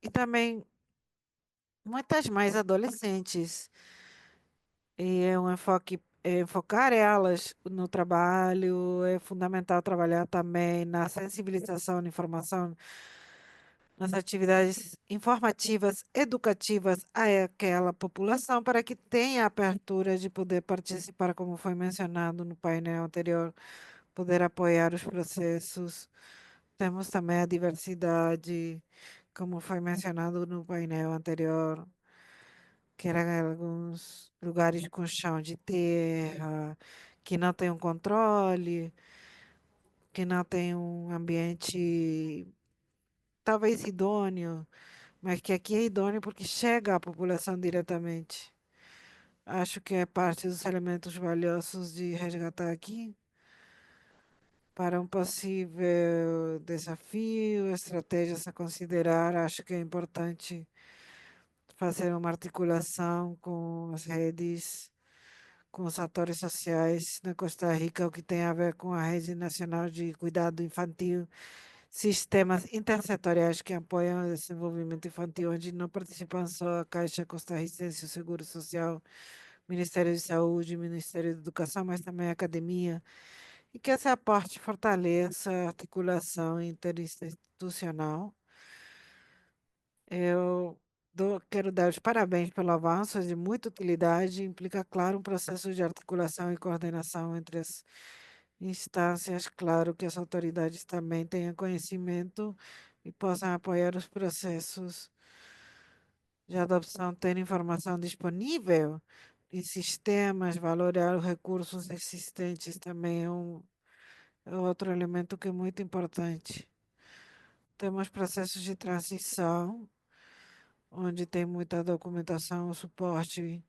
e também muitas mais adolescentes. E é um enfoque, enfocar elas no trabalho, é fundamental trabalhar também na sensibilização, na informação, nas atividades informativas, educativas àquela população, para que tenha abertura de poder participar, como foi mencionado no painel anterior, poder apoiar os processos. Temos também a diversidade, como foi mencionado no painel anterior, que eram alguns lugares com chão de terra, que não tem um controle, que não tem um ambiente talvez idôneo, mas que aqui é idôneo porque chega à população diretamente. Acho que é parte dos elementos valiosos de resgatar aqui para um possível desafio, estratégias a considerar. Acho que é importante fazer uma articulação com as redes, com os atores sociais na Costa Rica, o que tem a ver com a Rede Nacional de Cuidado Infantil, sistemas intersetoriais que apoiam o desenvolvimento infantil, onde não participam só a Caixa Costarricense, o Seguro Social, Ministério de Saúde, Ministério da Educação, mas também a academia, e que esse aporte fortaleça a articulação interinstitucional. Eu quero dar os parabéns pelo avanço, é de muita utilidade, implica, claro, um processo de articulação e coordenação entre as instâncias, claro que as autoridades também tenham conhecimento e possam apoiar os processos de adoção, ter informação disponível em sistemas, valorar os recursos existentes também é outro elemento que é muito importante. Temos processos de transição, onde tem muita documentação, suporte,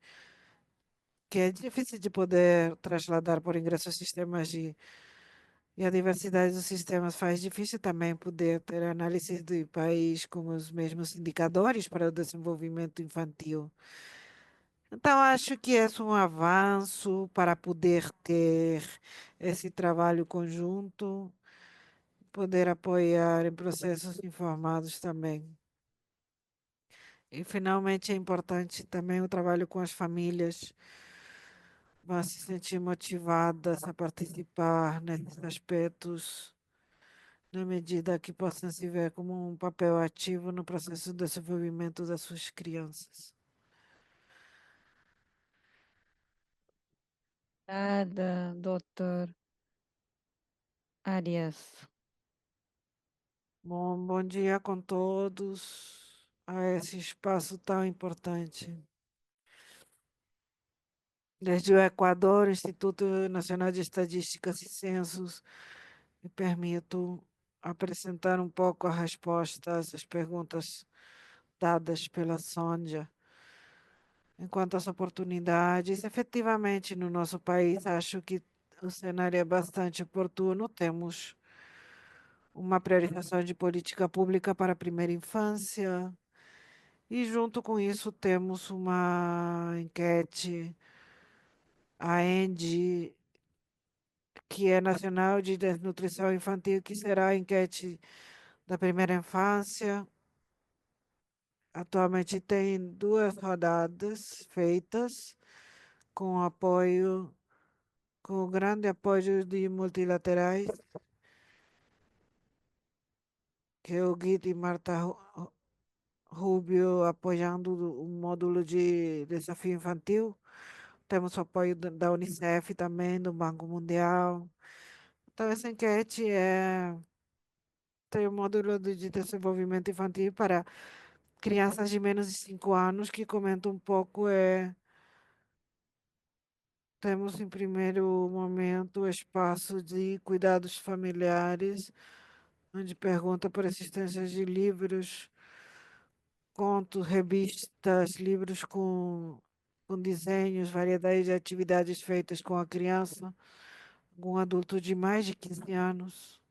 que é difícil de poder trasladar por ingresso aos sistemas e a diversidade dos sistemas faz difícil também poder ter análise do país com os mesmos indicadores para o desenvolvimento infantil. Então, acho que é um avanço para poder ter esse trabalho conjunto, poder apoiar em processos informados também. E, finalmente, é importante também o trabalho com as famílias, vão se sentir motivadas a participar nesses aspectos, na medida que possam se ver como um papel ativo no processo de desenvolvimento das suas crianças. Obrigada, doutor Arias. Bom dia com todos a esse espaço tão importante. Desde o Equador, Instituto Nacional de Estatísticas e Censos, me permito apresentar um pouco as respostas às perguntas dadas pela Sônia. Enquanto às oportunidades, efetivamente, no nosso país, acho que o cenário é bastante oportuno. Temos uma priorização de política pública para a primeira infância e, junto com isso, temos uma enquete, a ENDE, que é Nacional de Desnutrição Infantil, que será a enquete da primeira infância. Atualmente tem 2 rodadas feitas com apoio, com o grande apoio de multilaterais, que é o Guido e Marta Rubio apoiando o módulo de desafio infantil. Temos o apoio da Unicef também, do Banco Mundial. Então, essa enquete tem um módulo de desenvolvimento infantil para crianças de menos de 5 anos, que comenta um pouco, temos em primeiro momento o espaço de cuidados familiares, onde pergunta por existência de livros, contos, revistas, livros com desenhos, variedade de atividades feitas com a criança, com um adulto de mais de 15 anos.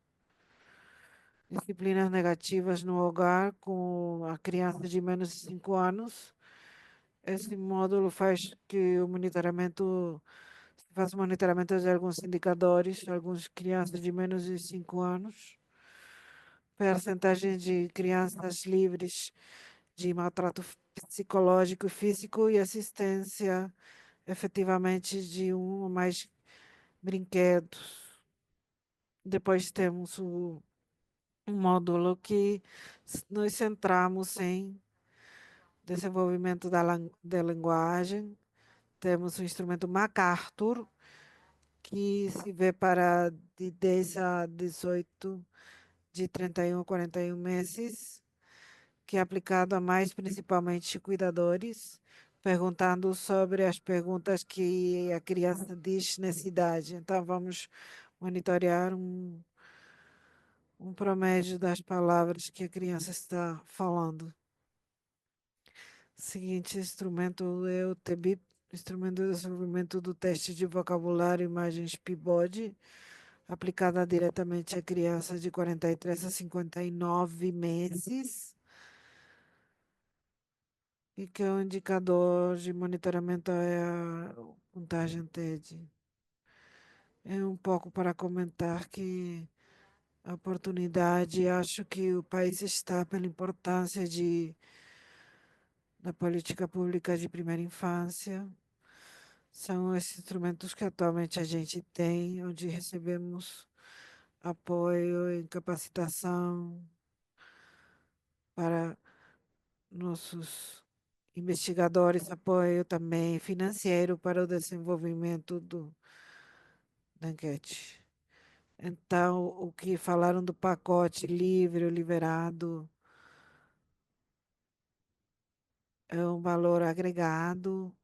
Disciplinas negativas no hogar com a criança de menos de 5 anos. Esse módulo faz que o monitoramento, faz o monitoramento de alguns indicadores, algumas crianças de menos de 5 anos, percentagem de crianças livres de maltrato psicológico e físico e assistência efetivamente de um ou mais brinquedos. Depois temos um módulo que nos centramos em desenvolvimento da linguagem. Temos o instrumento MacArthur, que se vê para de 10 a 18, de 31 a 41 meses, que é aplicado a mais principalmente cuidadores, perguntando sobre as perguntas que a criança diz nessa idade. Então, vamos monitorar um promédio das palavras que a criança está falando. Seguinte instrumento é o TBIP, instrumento de desenvolvimento do teste de vocabulário e imagens Peabody, aplicada diretamente a crianças de 43 a 59 meses, e que é um indicador de monitoramento é a contagem TED. É um pouco para comentar que a oportunidade, acho que o país está pela importância da política pública de primeira infância. São esses instrumentos que atualmente a gente tem, onde recebemos apoio em capacitação para nossos investigadores, apoio também financeiro para o desenvolvimento da enquete. Então, o que falaram do pacote livre ou liberado é um valor agregado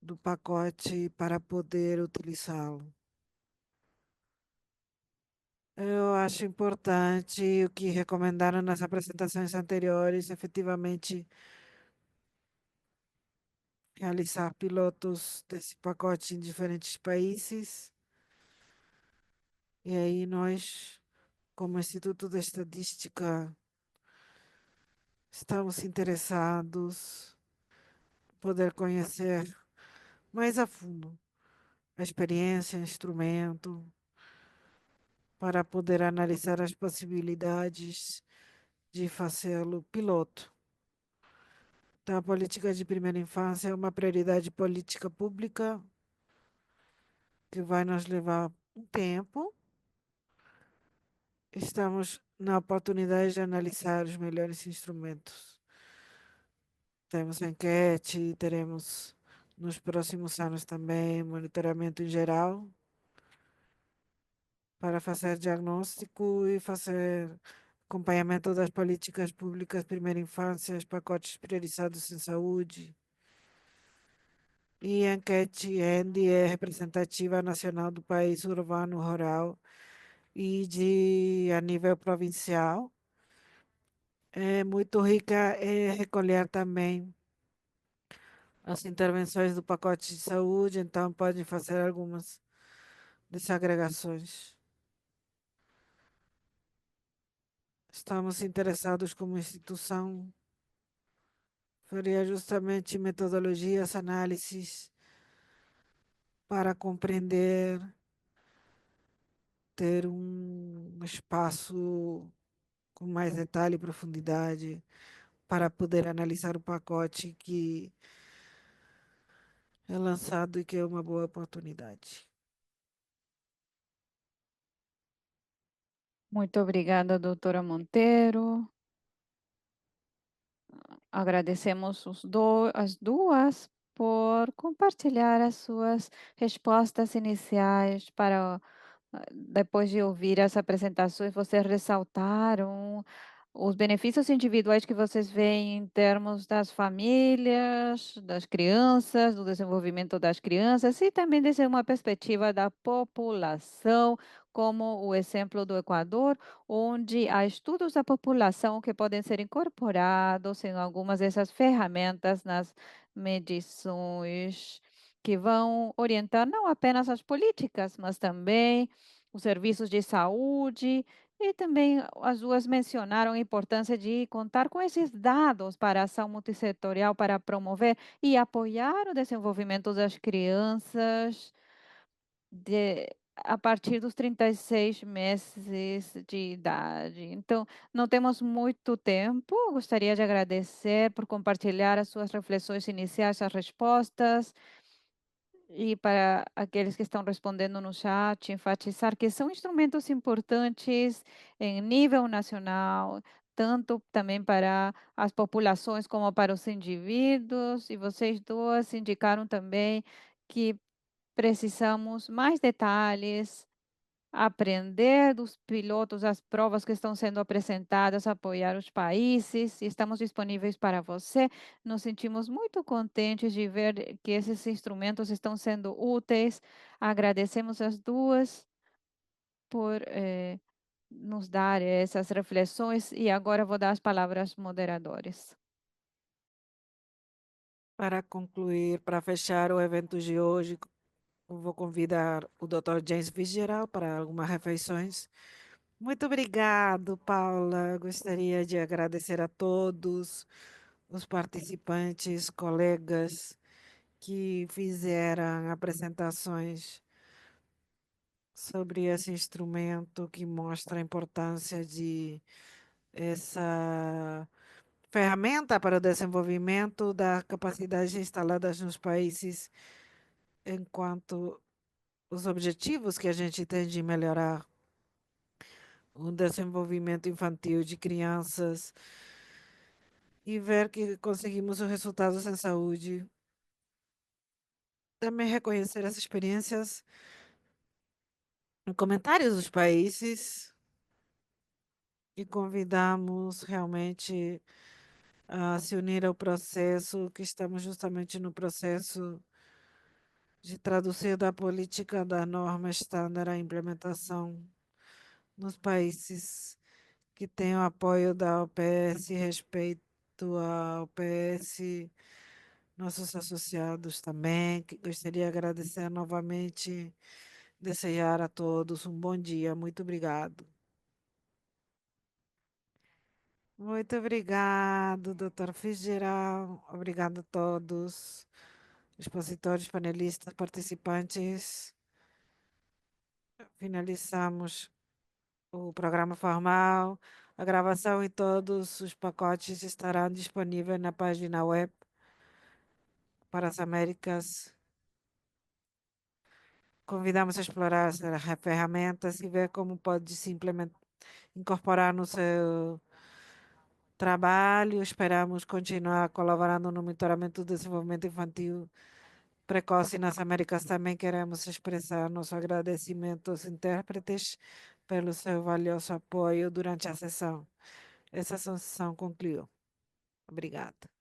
do pacote para poder utilizá-lo. Eu acho importante o que recomendaram nas apresentações anteriores, efetivamente realizar pilotos desse pacote em diferentes países. E aí nós, como Instituto de Estatística, estamos interessados em poder conhecer mais a fundo a experiência, o instrumento, para poder analisar as possibilidades de fazê-lo piloto. Então, a política de primeira infância é uma prioridade política pública que vai nos levar um tempo. Estamos na oportunidade de analisar os melhores instrumentos. Temos enquete, teremos nos próximos anos também monitoramento em geral para fazer diagnóstico e fazer acompanhamento das políticas públicas primeira infância, os pacotes priorizados em saúde. E a enquete ENDE é representativa nacional do país urbano, rural e a nível provincial. É muito rica em recolher também as intervenções do pacote de saúde, então podem fazer algumas desagregações. Estamos interessados como instituição, faria justamente metodologias, análises para compreender, ter um espaço com mais detalhe e profundidade para poder analisar o pacote que é lançado e que é uma boa oportunidade. Muito obrigada, doutora Monteiro. Agradecemos as duas por compartilhar as suas respostas iniciais para depois de ouvir as apresentações, vocês ressaltaram os benefícios individuais que vocês veem em termos das famílias, das crianças, do desenvolvimento das crianças e também desde uma perspectiva da população, como o exemplo do Equador, onde há estudos da população que podem ser incorporados em algumas dessas ferramentas nas medições que vão orientar não apenas as políticas, mas também os serviços de saúde e também as duas mencionaram a importância de contar com esses dados para a ação multissetorial para promover e apoiar o desenvolvimento das crianças a partir dos 36 meses de idade. Então, não temos muito tempo. Gostaria de agradecer por compartilhar as suas reflexões iniciais, as respostas. E para aqueles que estão respondendo no chat, enfatizar que são instrumentos importantes em nível nacional, tanto também para as populações como para os indivíduos. E vocês duas indicaram também que precisamos mais detalhes, aprender dos pilotos, as provas que estão sendo apresentadas, apoiar os países, e estamos disponíveis para você. Nos sentimos muito contentes de ver que esses instrumentos estão sendo úteis. Agradecemos as duas por nos dar essas reflexões e agora vou dar as palavras aos moderadores. Para concluir, para fechar o evento de hoje, eu vou convidar o Dr. James Fitzgerald para algumas refeições. Muito obrigado, Paula. Gostaria de agradecer a todos os participantes, colegas que fizeram apresentações sobre esse instrumento que mostra a importância de essa ferramenta para o desenvolvimento das capacidades instaladas nos países enquanto os objetivos que a gente tem de melhorar o desenvolvimento infantil de crianças e ver que conseguimos os resultados em saúde. Também reconhecer as experiências comentários dos países e convidamos realmente a se unir ao processo, que estamos justamente no processo de traduzir da política da norma estándar à implementação nos países que têm o apoio da OPS, respeito à OPS, nossos associados também. Gostaria de agradecer novamente, desejar a todos um bom dia. Muito obrigado. Muito obrigado, doutor Fitzgerald. Obrigado a todos, expositores, panelistas, participantes. Finalizamos o programa formal. A gravação e todos os pacotes estarão disponíveis na página web para as Américas. Convidamos a explorar as ferramentas e ver como pode se incorporar no seu trabalho. Esperamos continuar colaborando no monitoramento do desenvolvimento infantil precoce nas Américas. Também queremos expressar nosso agradecimento aos intérpretes pelo seu valioso apoio durante a sessão. Essa sessão concluiu. Obrigada.